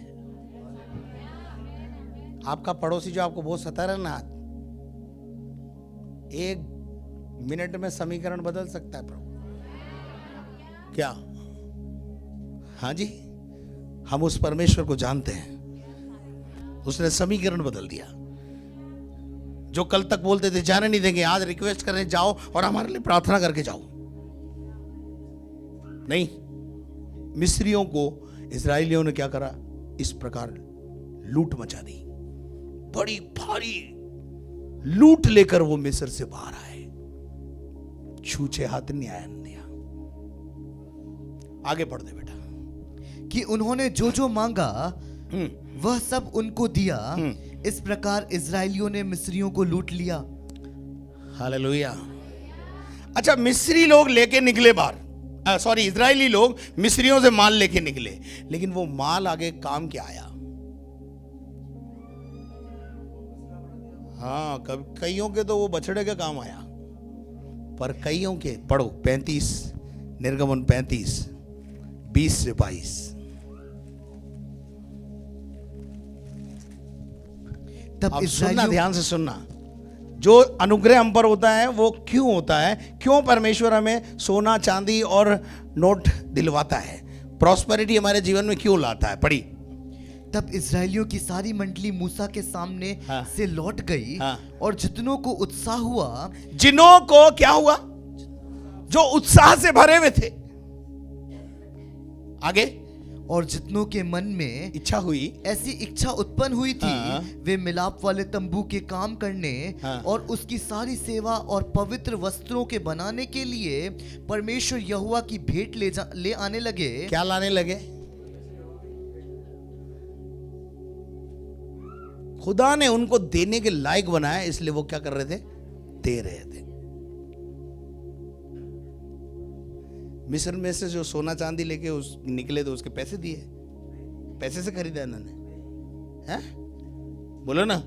आपका पड़ोसी जो आपको बहुत सता रहा ना, 1 मिनट में समीकरण बदल सकता है प्रभु। क्या, हाँ जी, हम उस परमेश्वर को जानते हैं, उसने समीकरण बदल दिया। जो कल तक बोलते थे जाने नहीं देंगे, आज रिक्वेस्ट करने जाओ और हमारे लिए प्रार्थना करके जाओ। नहीं, मिस्रियों को इजरायलियों ने क्या करा, इस प्रकार लूट मचा दी, बड़ी भारी लूट लेकर वो मिस्र से बाहर आए, छूछे हाथ नहीं आया दिया। आगे पढ़ दे बेटा। कि उन्होंने जो जो मांगा वह सब उनको दिया। इस प्रकार इजरायलियों ने मिस्रियों को लूट लिया। हालेलुया। अच्छा, मिस्री लोग लेके निकले बाहर, सॉरी इजरायली लोग मिस्रियों से माल लेके निकले, लेकिन वो माल आगे काम क्या आया? हाँ, कईयों के तो वो बछड़े के काम आया, पर कईयों के, पढ़ो 35, निर्गमन 35, 20 से 22। तब सुनना, ध्यान से सुनना, जो अनुग्रह हम पर होता है वो क्यों होता है, क्यों परमेश्वर हमें सोना चांदी और नोट दिलवाता है, प्रॉस्पेरिटी हमारे जीवन में क्यों लाता है? पढ़ी। तब इस्राएलियों की सारी मंडली मूसा के सामने हाँ। से लौट गई, हाँ। और जितनों को उत्साह हुआ, जिन्हों को क्या हुआ? जो उत्साह से भरे हुए थे। आगे, और जितनों के मन में इच्छा हुई, ऐसी इच्छा उत्पन्न हुई थी, हाँ। वे मिलाप वाले तंबू के काम करने हाँ। और उसकी सारी सेवा और पवित्र वस्त्रों के बनाने के लिए परमेश्वर यहोवा की भेंट ले आने लगे। क्या लाने लगे? खुदा ने उनको देने के लायक बनाया, इसलिए वो क्या कर रहे थे? दे रहे थे। मिस्र में से जो सोना चांदी लेके उस निकले तो उसके पैसे दिए, पैसे से खरीदा इन्होंने, हैं? बोलो ना,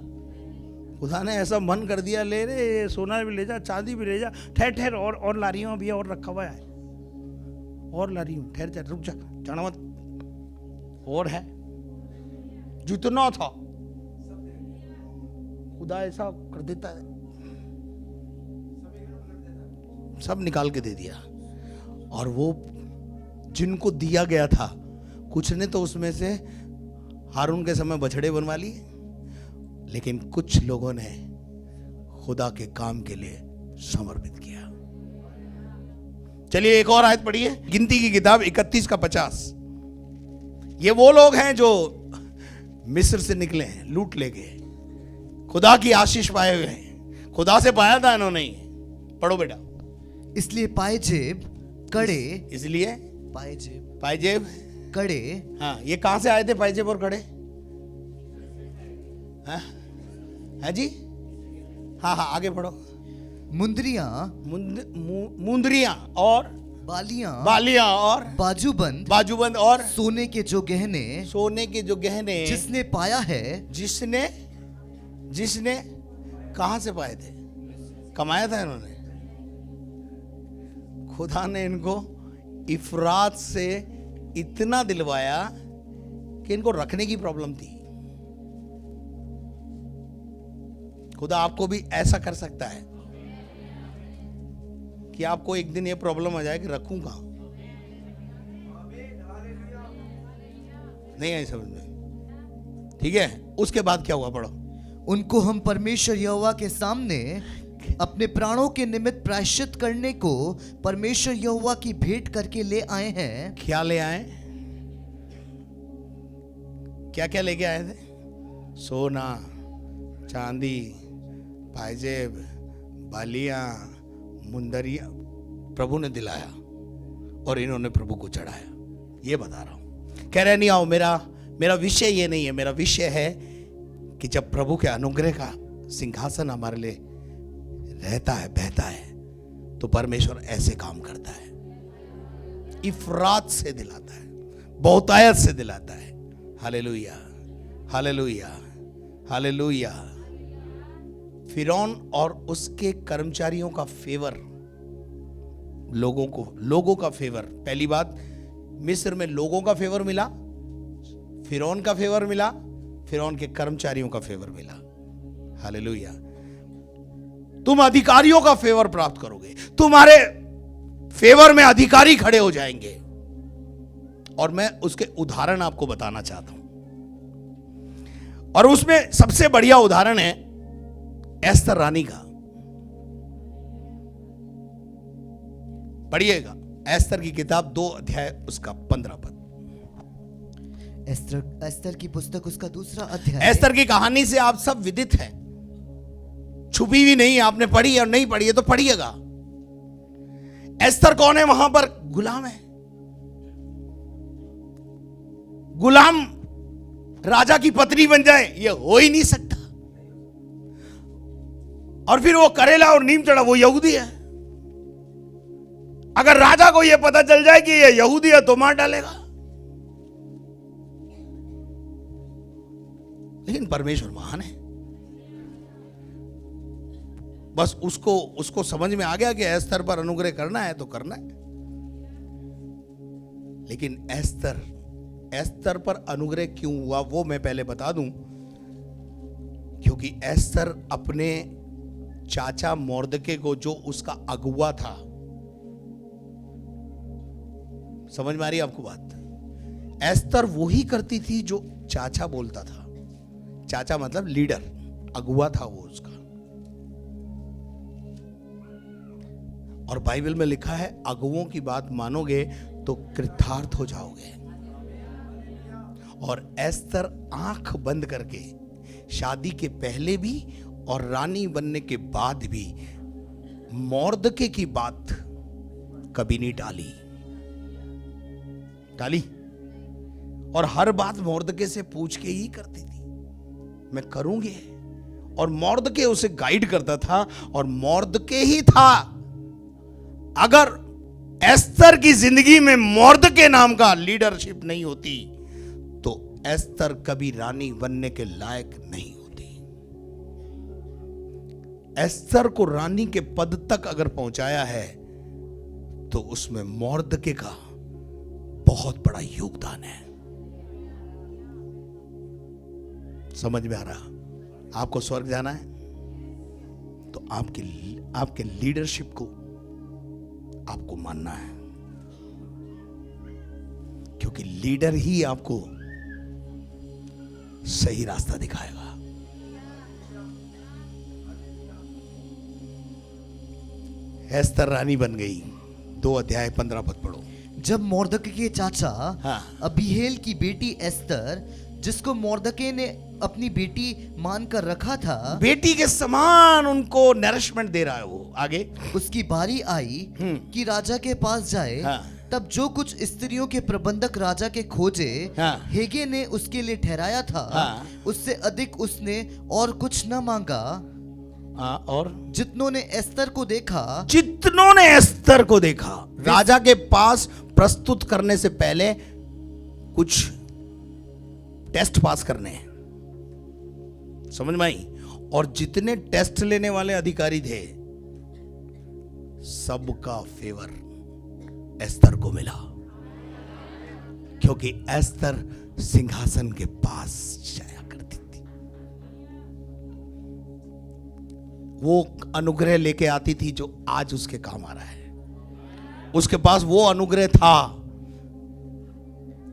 खुदा ने ऐसा मन कर दिया, ले रे सोना भी ले जा, चांदी भी ले जा, ठहर ठहर, और ला रही हूँ अभी, और रखा हुआ है, और ला रही हूँ, ठहर जा, रुक जा, जाना मत, और है। जितना था खुदा ऐसा कर देता है, सब निकाल के दे दिया। और वो जिनको दिया गया था, कुछ ने तो उसमें से हारून के समय बछड़े बनवा लिए, लेकिन कुछ लोगों ने खुदा के काम के लिए समर्पित किया। चलिए एक और आयत पढ़िए, गिनती की किताब 31 का 50। ये वो लोग हैं जो मिस्र से निकले हैं लूट लेके, खुदा की आशीष पाए हुए हैं, खुदा से पाया था इन्होंने ही। पढ़ो बेटा। इसलिए पायजेब, कड़े, इसलिए पायजेब, पायजेब, कड़े, हाँ, ये कहां से आए थे पायजेब और कड़े? है जी? हाँ हाँ, आगे पढ़ो। मुंदरियां, मुंदरियां और बालियां, बालियां और बाजूबंद, बाजूबंद और सोने के जो गहने, सोने के जो गहने जिसने पाया है, जिसने कहां से पाए थे? कमाया था इन्होंने। खुदा ने इनको इफरात से इतना दिलवाया कि इनको रखने की प्रॉब्लम थी। खुदा आपको भी ऐसा कर सकता है कि आपको एक दिन ये प्रॉब्लम आ जाए कि रखूंगा, नहीं आई समझ में? ठीक है, उसके बाद क्या हुआ? पढ़ो। उनको हम परमेश्वर यहोवा के सामने अपने प्राणों के निमित्त प्रायश्चित करने को परमेश्वर यहोवा की भेंट करके ले आए हैं। क्या ले आए? क्या क्या लेके आए थे? सोना, चांदी, पायजेब, बालियां, मुंदरियां प्रभु ने दिलाया और इन्होंने प्रभु को चढ़ाया। ये बता रहा हूं। कह रहे नहीं आओ, मेरा विषय ये नहीं है। मेरा विषय है कि जब प्रभु के अनुग्रह का सिंहासन हमारे लिए रहता है, बहता है, तो परमेश्वर ऐसे काम करता है, इफरात से दिलाता है, बहुतायत से दिलाता है। Hallelujah, hallelujah, hallelujah. फिरौन और उसके कर्मचारियों का फेवर, लोगों का फेवर। पहली बात, मिस्र में लोगों का फेवर मिला, फिरौन का फेवर मिला, फिरौन के कर्मचारियों का फेवर मिला। हालेलुया। तुम अधिकारियों का फेवर प्राप्त करोगे, तुम्हारे फेवर में अधिकारी खड़े हो जाएंगे। और मैं उसके उदाहरण आपको बताना चाहता हूं, और उसमें सबसे बढ़िया उदाहरण है एस्तर रानी का। पढ़िएगा एस्तर की किताब 2 अध्याय उसका 15 पद। एस्तर की पुस्तक उसका 2 अध्याय। एस्तर की कहानी से आप सब विदित हैं, छुपी भी नहीं। आपने पढ़ी और नहीं पढ़ी है तो पढ़िएगा। एस्तर कौन है? वहां पर गुलाम है। गुलाम राजा की पत्नी बन जाए, ये हो ही नहीं सकता। और फिर वो करेला और नीम चढ़ा, वो यहूदी है। अगर राजा को यह पता चल जाए कि ये यहूदी है तो मार डालेगा। लेकिन परमेश्वर महान है। बस उसको समझ में आ गया कि एस्तर पर अनुग्रह करना है तो करना है। लेकिन एस्तर पर अनुग्रह क्यों हुआ वो मैं पहले बता दूं। क्योंकि एस्तर अपने चाचा मोर्दके को, जो उसका अगुआ था, समझ में आ रही है आपको बात? एस्तर वही करती थी जो चाचा बोलता था। चाचा मतलब लीडर, अगुआ था वो उसका। और बाइबल में लिखा है अगुओं की बात मानोगे तो कृतार्थ हो जाओगे। और एस्तर आंख बंद करके शादी के पहले भी और रानी बनने के बाद भी मोर्दके की बात कभी नहीं टाली। और हर बात मोर्दके से पूछ के ही करती थी, मैं करूंगी। और मोर्दके उसे गाइड करता था, और मोर्दके ही था। अगर एस्तर की जिंदगी में मोर्दके नाम का लीडरशिप नहीं होती तो एस्तर कभी रानी बनने के लायक नहीं होती। एस्तर को रानी के पद तक अगर पहुंचाया है तो उसमें मोर्दके का बहुत बड़ा योगदान है। समझ में आ रहा? आपको स्वर्ग जाना है तो आपके लीडरशिप को आपको मानना है, क्योंकि लीडर ही आपको सही रास्ता दिखाएगा। एस्तर रानी बन गई। 2 अध्याय 15 पद पढ़ो। जब मोर्दके के चाचा हाँ। अबीहेल की बेटी एस्तर, जिसको मोर्दके ने अपनी बेटी मानकर रखा था, बेटी के समान उनको नरिशमेंट दे रहा है वो, आगे उसकी बारी आई कि राजा के पास जाए। हाँ। तब जो कुछ स्त्रियों के प्रबंधक राजा के खोजे हाँ। हेगे ने उसके लिए ठहराया था, हाँ। उससे अधिक उसने और कुछ न मांगा। और जितनों ने एस्तर को देखा, राजा के पास प्रस्तुत करने से पहले कुछ टेस्ट पास करने हैं, समझ में आई? और जितने टेस्ट लेने वाले अधिकारी थे सबका फेवर एस्तर को मिला, क्योंकि एस्तर सिंहासन के पास जाया करती थी। वो अनुग्रह लेके आती थी जो आज उसके काम आ रहा है। उसके पास वो अनुग्रह था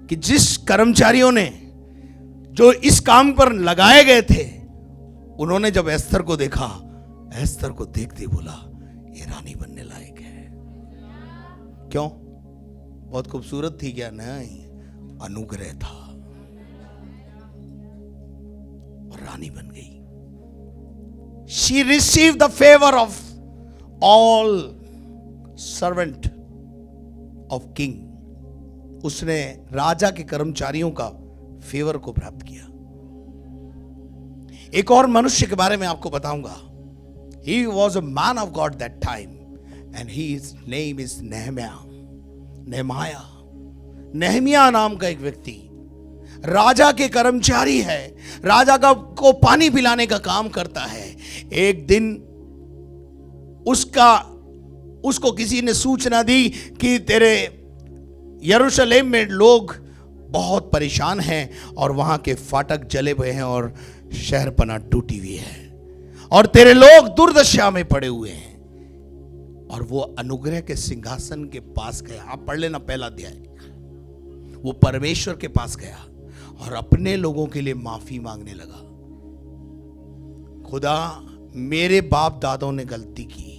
कि जिस कर्मचारियों ने जो इस काम पर लगाए गए थे, उन्होंने जब एस्तर को देखा, एस्तर को देखते बोला ये रानी बनने लायक है। क्यों? बहुत खूबसूरत थी क्या? नहीं, अनुग्रह था और रानी बन गई। She received the favor of all servant of king. उसने राजा के कर्मचारियों का फेवर को प्राप्त किया। एक और मनुष्य के बारे में आपको बताऊंगा। He was a man of God that time and his name is Nehemiah नाम का एक व्यक्ति राजा के कर्मचारी है, राजा को पानी पिलाने का काम करता है। एक दिन उसको किसी ने सूचना दी कि तेरे यरूशलेम में लोग बहुत परेशान हैं और वहां के फाटक जले हुए हैं और शहरपना टूटी हुई है और तेरे लोग दुर्दशा में पड़े हुए हैं। और वो अनुग्रह के सिंहासन के पास गया। आप पढ़ लेना पहला अध्याय। वो परमेश्वर के पास गया और अपने लोगों के लिए माफी मांगने लगा। खुदा, मेरे बाप दादों ने गलती की,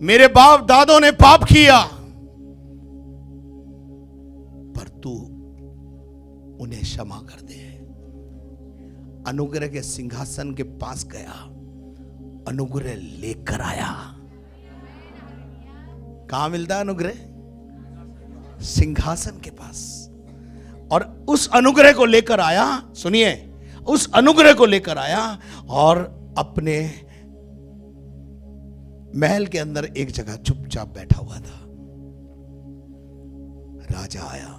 मेरे बाप दादों ने पाप किया, पर तू उन्हें क्षमा कर दे। अनुग्रह के सिंहासन के पास गया, अनुग्रह लेकर आया। कहां मिलता है अनुग्रह? सिंहासन के पास। और उस अनुग्रह को लेकर आया, सुनिए, उस अनुग्रह को लेकर आया और अपने महल के अंदर एक जगह चुपचाप बैठा हुआ था। राजा आया।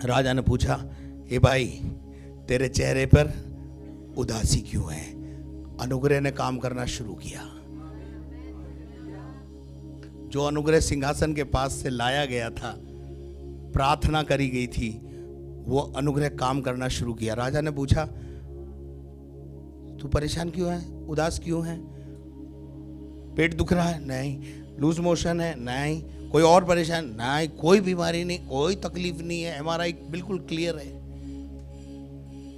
राजा ने पूछा, ए भाई, तेरे चेहरे पर उदासी क्यों है? अनुग्रह ने काम करना शुरू किया। जो अनुग्रह सिंहासन के पास से लाया गया था, प्रार्थना करी गई थी, वो अनुग्रह काम करना शुरू किया। राजा ने पूछा, तू परेशान क्यों है? उदास क्यों है? पेट दुख रहा है? नहीं। लूज मोशन है? नहीं। कोई और परेशान? नहीं। कोई बीमारी नहीं, कोई तकलीफ नहीं है, एमआरआई बिल्कुल क्लियर है।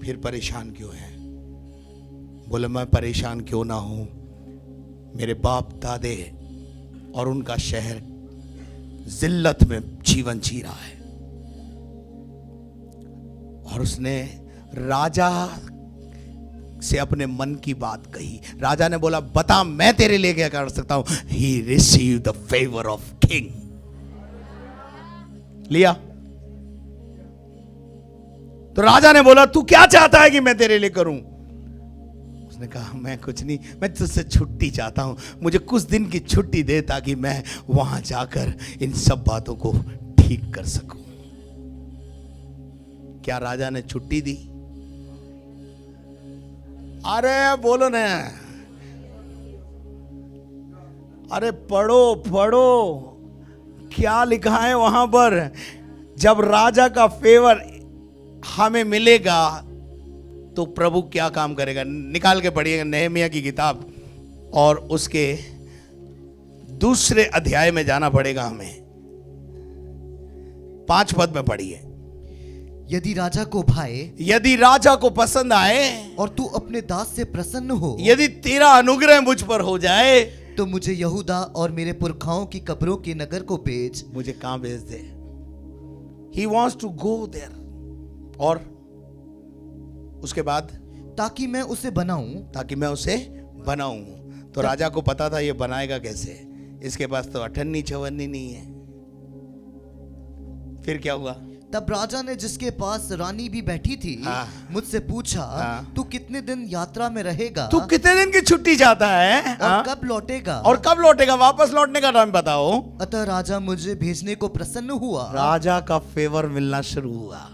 फिर परेशान क्यों है? बोले मैं परेशान क्यों ना हूं, मेरे बाप दादे और उनका शहर जिल्लत में जीवन जी रहा है। और उसने राजा से अपने मन की बात कही। राजा ने बोला बता मैं तेरे लिए क्या कर सकता हूं। He receive the favour of king. लिया। तो राजा ने बोला तू क्या चाहता है कि मैं तेरे लिए करूं? उसने कहा मैं कुछ नहीं, मैं तुझसे छुट्टी चाहता हूं, मुझे कुछ दिन की छुट्टी दे ताकि मैं वहां जाकर इन सब बातों को ठीक कर सकूं। क्या राजा ने छुट्टी दी? अरे बोलो ना, अरे पढ़ो पढ़ो, क्या लिखा है वहां पर। जब राजा का फेवर हमें मिलेगा तो प्रभु क्या काम करेगा। निकाल के पढ़िएगा नहमिया की किताब और उसके दूसरे अध्याय में जाना पड़ेगा हमें। 5 पद में पढ़िए। यदि राजा को भाए, यदि राजा को पसंद आए और तू अपने दास से प्रसन्न हो, यदि तेरा अनुग्रह मुझ पर हो जाए, तो मुझे यहूदा और मेरे पुरखाओं की कब्रों के नगर को भेज। मुझे कहां भेज दे? He wants to go there। और उसके बाद ताकि मैं उसे बनाऊं, ताकि मैं उसे बनाऊं। तो राजा को पता था ये बनाएगा कैसे, इसके पास तो अठन्नी चवन्नी नहीं है। फिर क्या हुआ? तब राजा ने जिसके पास रानी भी बैठी थी मुझसे पूछा, तू कितने दिन यात्रा में रहेगा? तू कितने दिन की छुट्टी चाहता है? और कब लौटेगा? और कब लौटेगा? वापस लौटने का टाइम बताओ। अतः राजा मुझे भेजने को प्रसन्न हुआ। राजा का फेवर मिलना शुरू हुआ।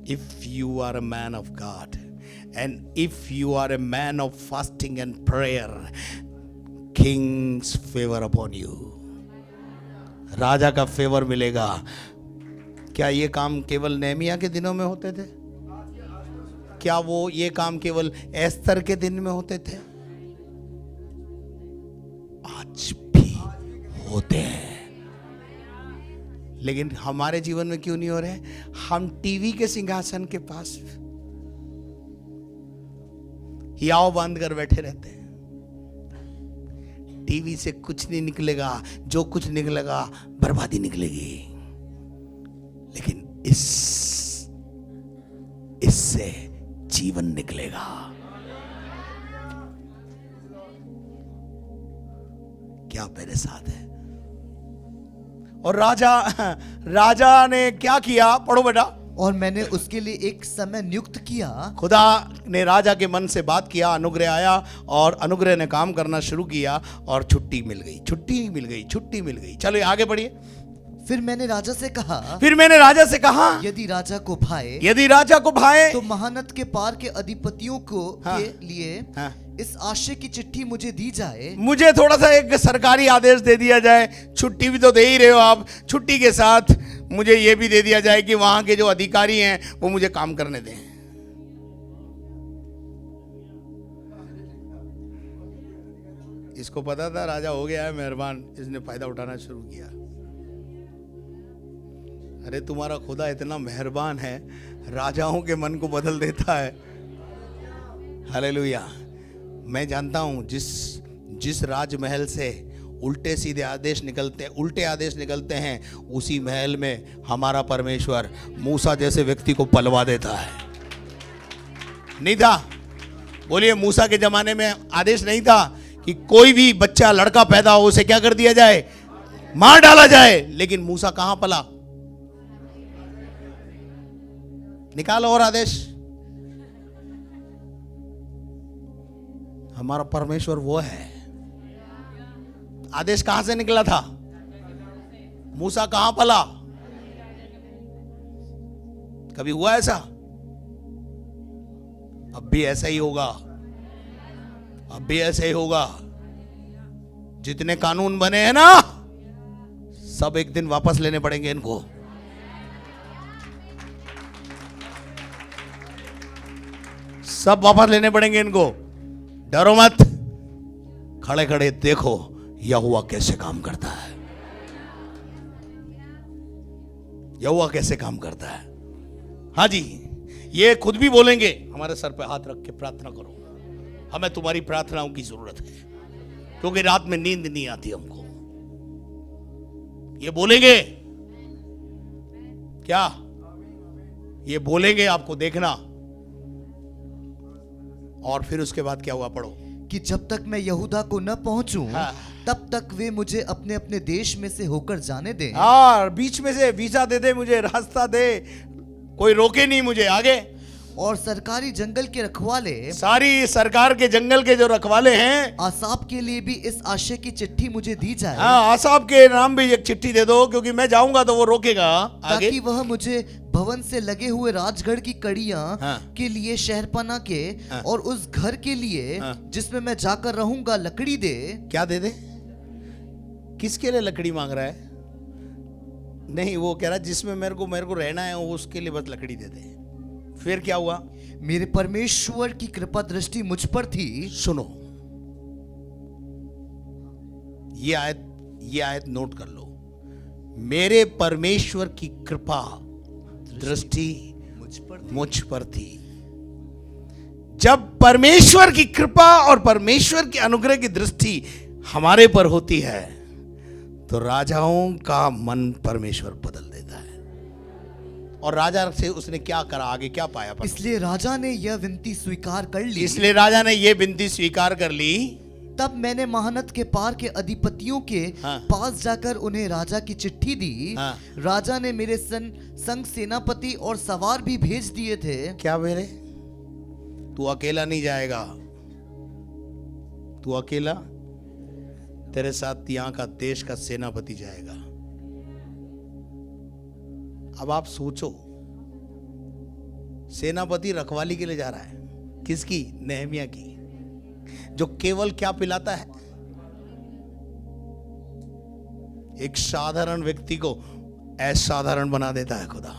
If you are a man of God and if you are a man of fasting and prayer, king's favor upon you। राजा का फेवर मिलेगा। क्या ये काम केवल नेहमिया के दिनों में होते थे? क्या वो ये काम केवल एस्तर के दिन में होते थे? आज भी होते हैं। लेकिन हमारे जीवन में क्यों नहीं हो रहे? हम टीवी के सिंहासन के पास हियाव बांध कर बैठे रहते हैं। टीवी से कुछ नहीं निकलेगा, जो कुछ निकलेगा बर्बादी निकलेगी। लेकिन इससे जीवन निकलेगा। क्या मेरे साथ है? और राजा ने क्या किया? पढ़ो बेटा। और मैंने उसके लिए एक समय नियुक्त किया। खुदा ने राजा के मन से बात किया, अनुग्रह आया और अनुग्रह ने काम करना शुरू किया और छुट्टी मिल गई, छुट्टी मिल गई, छुट्टी मिल गई। चलो आगे बढ़िए। फिर मैंने राजा से कहा, यदि राजा को भाए तो महानद के पार के अधिपतियों के लिए इस आशय की चिट्ठी मुझे दी जाए। मुझे थोड़ा सा एक सरकारी आदेश दे दिया जाए। छुट्टी भी तो दे ही रहे हो आप, छुट्टी के साथ मुझे ये भी दे दिया जाए कि वहां के जो अधिकारी हैं वो मुझे काम करने दें। इसको पता था राजा हो गया है मेहरबान, इसने फायदा उठाना शुरू किया। अरे तुम्हारा खुदा इतना मेहरबान है, राजाओं के मन को बदल देता है। हालेलुया। मैं जानता हूं जिस राजमहल से उल्टे सीधे आदेश निकलते हैं, उसी महल में हमारा परमेश्वर मूसा जैसे व्यक्ति को पलवा देता है। नहीं था? बोलिए, मूसा के जमाने में आदेश नहीं था कि कोई भी बच्चा लड़का पैदा हो उसे क्या कर दिया जाए? मार डाला जाए। लेकिन मूसा कहां पला? निकालो और आदेश। हमारा परमेश्वर वो है। आदेश कहां से निकला था? मूसा कहां पला? कभी हुआ ऐसा? अब भी ऐसा ही होगा, अब भी ऐसा ही होगा। जितने कानून बने हैं ना, सब एक दिन वापस लेने पड़ेंगे इनको। सब वापस लेने पड़ेंगे इनको। डरो मत, खड़े खड़े देखो यहोवा कैसे काम करता है। यहोवा कैसे काम करता है। हाँ जी, ये खुद भी बोलेंगे। हमारे सर पे हाथ रख के प्रार्थना करो, हमें तुम्हारी प्रार्थनाओं की जरूरत है, क्योंकि रात में नींद नहीं आती हमको। ये बोलेंगे क्या? ये बोलेंगे, आपको देखना। और फिर उसके बाद क्या हुआ, पढ़ो। कि जब तक मैं यहूदा को न पहुंचूं, हाँ। तब तक वे मुझे अपने अपने देश में से होकर जाने दें। हाँ, बीच में से वीजा दे दे, मुझे रास्ता दे, कोई रोके नहीं मुझे आगे। और सरकारी जंगल के रखवाले, सारी सरकार के जंगल के जो रखवाले हैं, आसाप के लिए भी इस आशय की चिट्ठी मुझे दी जाए। हाँ, आसाब के नाम भी एक चिट्ठी दे दो, क्योंकि मैं जाऊंगा तो वो रोकेगा आगे। ताकि वह मुझे भवन से लगे हुए राजगढ़ की कड़ियां हाँ। के लिए शहरपना के हाँ। और उस घर के लिए हाँ। जिसमें मैं जाकर रहूंगा लकड़ी दे। क्या दे दे? किसके लिए लकड़ी मांग रहा है? नहीं, वो कह रहा है जिसमें मेरे को रहना है उसके लिए बस लकड़ी दे दे। फिर क्या हुआ? मेरे परमेश्वर की कृपा दृष्टि मुझ पर थी। सुनो, ये आयत नोट कर लो। मेरे परमेश्वर की कृपा दृष्टि मुझ पर थी। जब परमेश्वर की कृपा और परमेश्वर के अनुग्रह की दृष्टि हमारे पर होती है, तो राजाओं का मन परमेश्वर बदल देता है। और राजा से उसने क्या करा, आगे क्या पाया? इसलिए राजा ने यह विनती स्वीकार कर ली। इसलिए राजा ने यह विनती स्वीकार कर ली। तब मैंने महानद के पार के अधिपतियों के हाँ। पास जाकर उन्हें राजा की चिट्ठी दी। हाँ। राजा ने मेरे संग सेनापति और सवार भी भेज दिए थे। क्या मेरे? तू अकेला नहीं जाएगा, तू अकेला, तेरे साथ यहाँ का देश का सेनापति जाएगा। अब आप सोचो, सेनापति रखवाली के लिए जा रहा है, किसकी? नेहमिया की, जो केवल क्या पिलाता है? एक साधारण व्यक्ति को असाधारण बना देता है खुदा।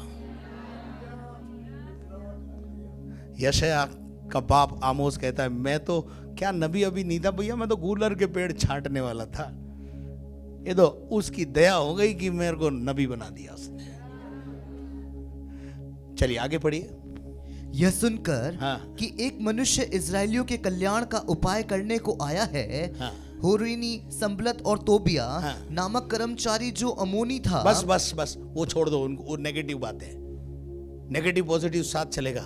यशायाह का बाप आमोस कहता है, मैं तो क्या नबी अभी नहीं था भैया, मैं तो गूलर के पेड़ छांटने वाला था। ये तो उसकी दया हो गई कि मेरे को नबी बना दिया उसने। चलिए आगे पढ़िए। यह सुनकर हाँ। कि एक मनुष्य इजरायलियों के कल्याण का उपाय करने को आया है, हाँ। होरीनी, संबलत और तोबिया हाँ। नामक कर्मचारी जो अमोनी था। बस बस बस, वो छोड़ दो, उनको वो नेगेटिव बातें, नेगेटिव पॉजिटिव साथ चलेगा,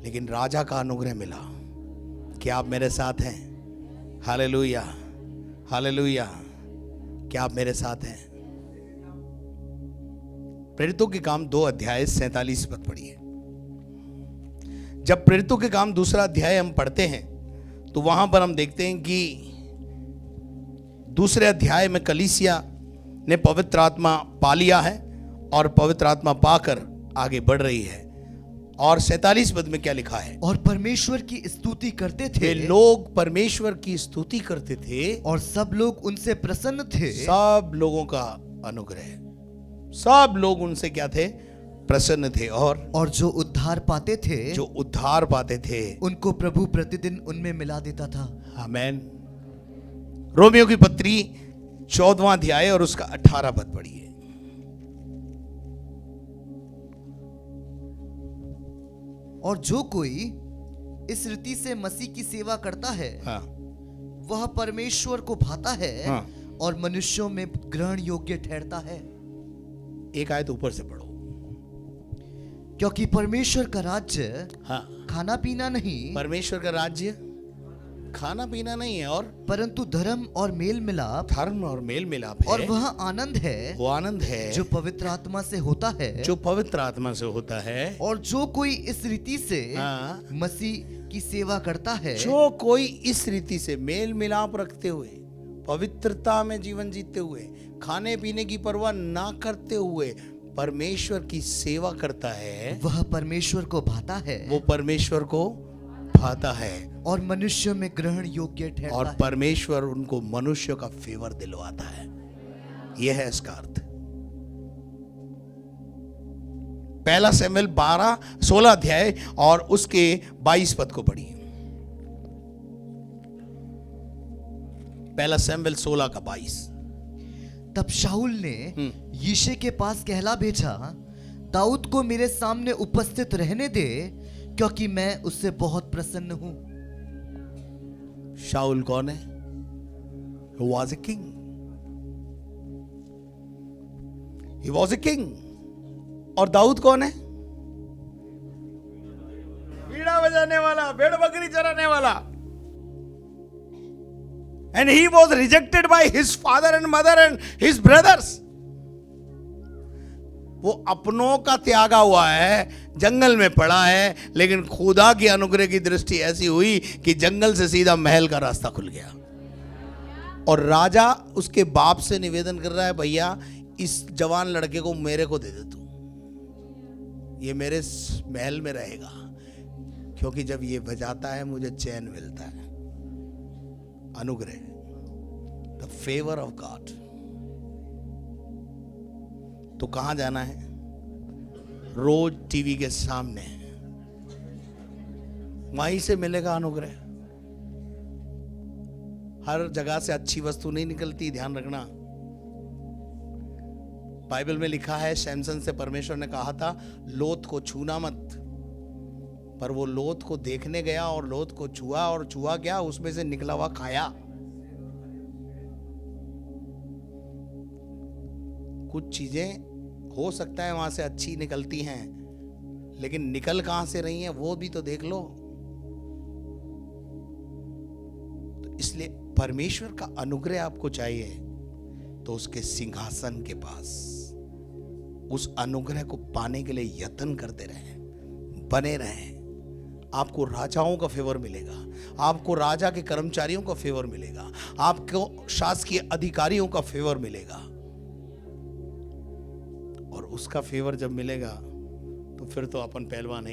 लेकिन राजा का अनुग्रह मिला। क्या आप मेरे साथ हैं? Hallelujah, hallelujah. क्या आप मेरे साथ हैं? प्रेरितों के काम 2 अध्याय 47 पद पढ़िए। जब प्रेरितों के काम 2 अध्याय हम पढ़ते हैं, तो वहां पर हम देखते हैं कि 2 अध्याय में कलीसिया ने पवित्र आत्मा पा लिया है और पवित्र आत्मा पाकर आगे बढ़ रही है। और 47 पद में क्या लिखा है? और परमेश्वर की स्तुति करते थे। वे लोग परमेश्वर की स्तुति करते थे और सब लोग उनसे प्रसन्न थे। सब लोगों का अनुग्रह, सब लोग उनसे क्या थे? प्रसन्न थे। और जो उद्धार पाते थे, जो उद्धार पाते थे, उनको प्रभु प्रतिदिन उनमें मिला देता था। आमेन। रोमियो की पत्री 14वां अध्याय और उसका 18 पद पढ़िए। और जो कोई इस रीति से मसीह की सेवा करता है, हाँ। वह परमेश्वर को भाता है। हाँ। और मनुष्यों में ग्रहण योग्य ठहरता है। एक आयत ऊपर से पढ़ो। क्योंकि परमेश्वर का राज्य हाँ। खाना पीना नहीं, परमेश्वर का राज्य खाना पीना नहीं है, और परंतु धर्म और मेल मिलाप, धर्म और मेल मिलाप है। और वह आनंद है, वो आनंद है जो पवित्र आत्मा से होता है। जो पवित्र आत्मा से होता है। और जो कोई इस रीति से हाँ। मसीह की सेवा करता है, जो कोई इस रीति से मेल मिलाप रखते हुए, पवित्रता में जीवन जीते हुए, खाने पीने की परवाह ना करते हुए परमेश्वर की सेवा करता है, वह परमेश्वर को भाता है। वो परमेश्वर को भाता है और मनुष्य में ग्रहण योग्य ठहरता और है। परमेश्वर उनको मनुष्य का फेवर दिलवाता है। यह है इसका अर्थ। 1 शमूएल 16 अध्याय और उसके 22 पद को पढ़िए। 1 शमूएल 16 का 22। तब शाऊल ने यीशे के पास कहला भेजा, दाऊद को मेरे सामने उपस्थित रहने दे, क्योंकि मैं उससे बहुत प्रसन्न हूं। शाऊल कौन है? He was a king. He was a king. और दाऊद कौन है? बीड़ा बजाने वाला, भेड़ बकरी चराने वाला। And he was rejected by his father and mother and his brothers. वो अपनों का त्यागा हुआ है, जंगल में पड़ा है, लेकिन खुदा की अनुग्रह की दृष्टि ऐसी हुई कि जंगल से सीधा महल का रास्ता खुल गया। और राजा उसके बाप से निवेदन कर रहा है, भैया इस जवान लड़के को मेरे को दे दे तू, ये मेरे महल में रहेगा, क्योंकि जब ये बजाता है मुझे चैन मिलता है। अनुग्रह, द फेवर ऑफ गॉड। तो कहां जाना है? रोज टीवी के सामने, वहीं से मिलेगा अनुग्रह। हर जगह से अच्छी वस्तु नहीं निकलती, ध्यान रखना। बाइबल में लिखा है, सैमसन से परमेश्वर ने कहा था लोथ को छूना मत, पर वो लोथ को देखने गया और लोथ को छुआ, और छुआ क्या? उसमें से निकला हुआ खाया। कुछ चीजें हो सकता है वहां से अच्छी निकलती हैं, लेकिन निकल कहां से रही हैं वो भी तो देख लो। तो इसलिए परमेश्वर का अनुग्रह आपको चाहिए तो उसके सिंहासन के पास उस अनुग्रह को पाने के लिए यत्न करते रहें, बने रहें। आपको राजाओं का फेवर मिलेगा, आपको राजा के कर्मचारियों का फेवर मिलेगा, आपको शासकीय अधिकारियों का फेवर मिलेगा। और उसका फेवर जब मिलेगा तो फिर तो अपन पहलवान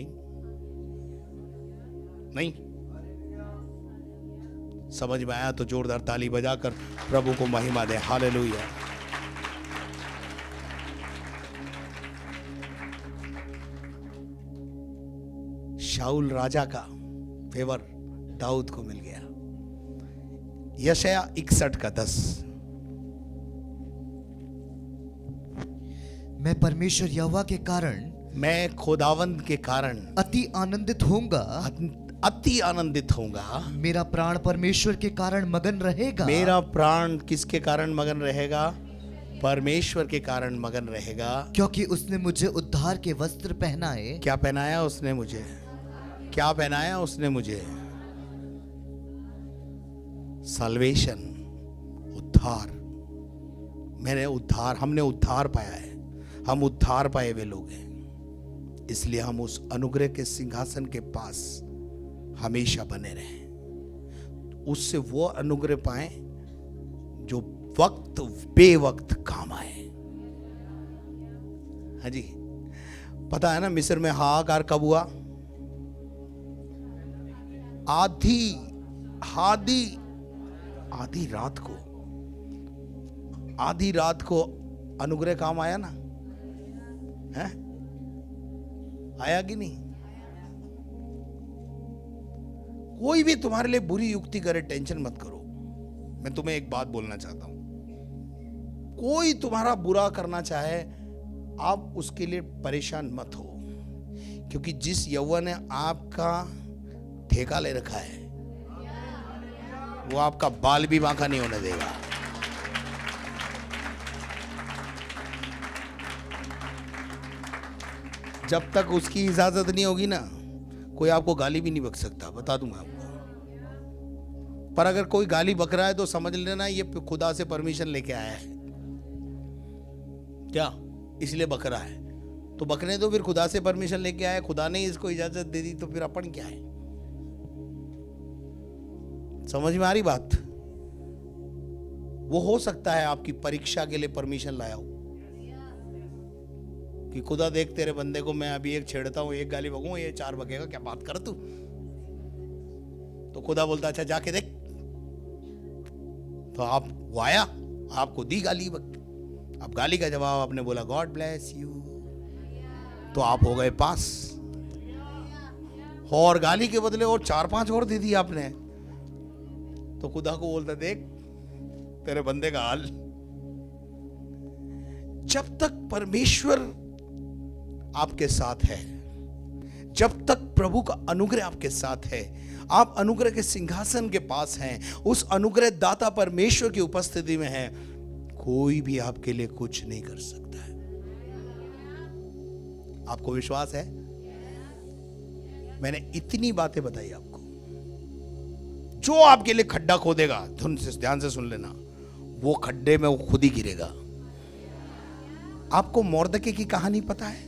नहीं। समझ में आया तो जोरदार ताली बजाकर प्रभु को महिमा दे। हालेलुया। शाऊल राजा का फेवर दाऊद को मिल गया। यशाया 61 का 10। मैं परमेश्वर यहोवा के कारण, मैं खुदावंद के कारण अति आनंदित होऊंगा, अति आनंदित होऊंगा। मेरा प्राण परमेश्वर के कारण मगन रहेगा। मेरा प्राण किसके कारण मगन रहेगा? परमेश्वर के कारण मगन रहेगा, क्योंकि उसने मुझे उद्धार के वस्त्र पहनाए। क्या पहनाया उसने मुझे? क्या पहनाया उसने मुझे? सल्वेशन, उद्धार। मैंने उद्धार, हमने उद्धार पाया है, हम उद्धार पाए हुए लोग हैं। इसलिए हम उस अनुग्रह के सिंहासन के पास हमेशा बने रहें, उससे वो अनुग्रह पाएं जो वक्त बेवक्त काम आए। हाँ जी, पता है ना मिस्र में हाहाकार कब हुआ? आधी रात को अनुग्रह काम आया ना? है? आया कि नहीं? कोई भी तुम्हारे लिए बुरी युक्ति करे, टेंशन मत करो। मैं तुम्हें एक बात बोलना चाहता हूं, कोई तुम्हारा बुरा करना चाहे, आप उसके लिए परेशान मत हो, क्योंकि जिस यौवन ने आपका ठेका ले रखा है वो आपका बाल भी बांका नहीं होने देगा। जब तक उसकी इजाजत नहीं होगी ना, कोई आपको गाली भी नहीं बक सकता, बता दूंगा आपको। पर अगर कोई गाली बक रहा है तो समझ लेना ये खुदा से परमिशन लेके आया है, क्या इसलिए बक रहा है तो बकने दो। फिर खुदा से परमिशन लेके आया, खुदा ने इसको इजाजत दे दी, तो फिर अपन क्या है? समझ में आ रही बात? वो हो सकता है आपकी परीक्षा के लिए परमिशन लाया हो कि खुदा देख तेरे बंदे को मैं अभी एक छेड़ता हूं, एक गाली बकूंगा, ये 4 बकेगा, क्या बात कर तू? तो खुदा बोलता अच्छा जाके देख। तो आप वो आया, आपको दी गाली, अब गाली का जवाब आपने बोला गॉड ब्लेस यू, तो आप हो गए पास। और गाली के बदले और 4-5 और दे दी आपने, तो खुदा को बोलता देख तेरे बंदे का हाल। जब तक परमेश्वर आपके साथ है, जब तक प्रभु का अनुग्रह आपके साथ है, आप अनुग्रह के सिंहासन के पास हैं, उस अनुग्रह दाता परमेश्वर की उपस्थिति में हैं, कोई भी आपके लिए कुछ नहीं कर सकता है। आपको विश्वास है? मैंने इतनी बातें बताई आपको। जो आपके लिए खड्डा खोदेगा, ध्यान से सुन लेना, वो खड्डे में वो खुद ही गिरेगा। आपको मोर्दके की कहानी पता है?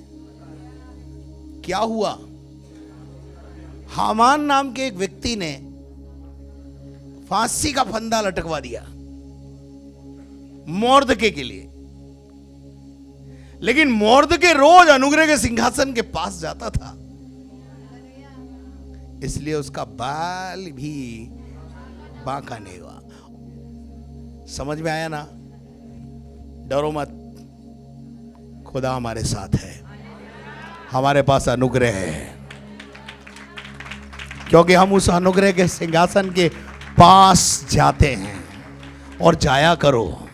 क्या हुआ? हामान नाम के एक व्यक्ति ने फांसी का फंदा लटकवा दिया मोर्दके के लिए, लेकिन मोर्दके रोज अनुग्रह के सिंहासन के पास जाता था, इसलिए उसका बाल भी बांका नहीं हुआ। समझ में आया ना? डरो मत, खुदा हमारे साथ है, हमारे पास अनुग्रह है, क्योंकि हम उस अनुग्रह के सिंहासन के पास जाते हैं। और जाया करो।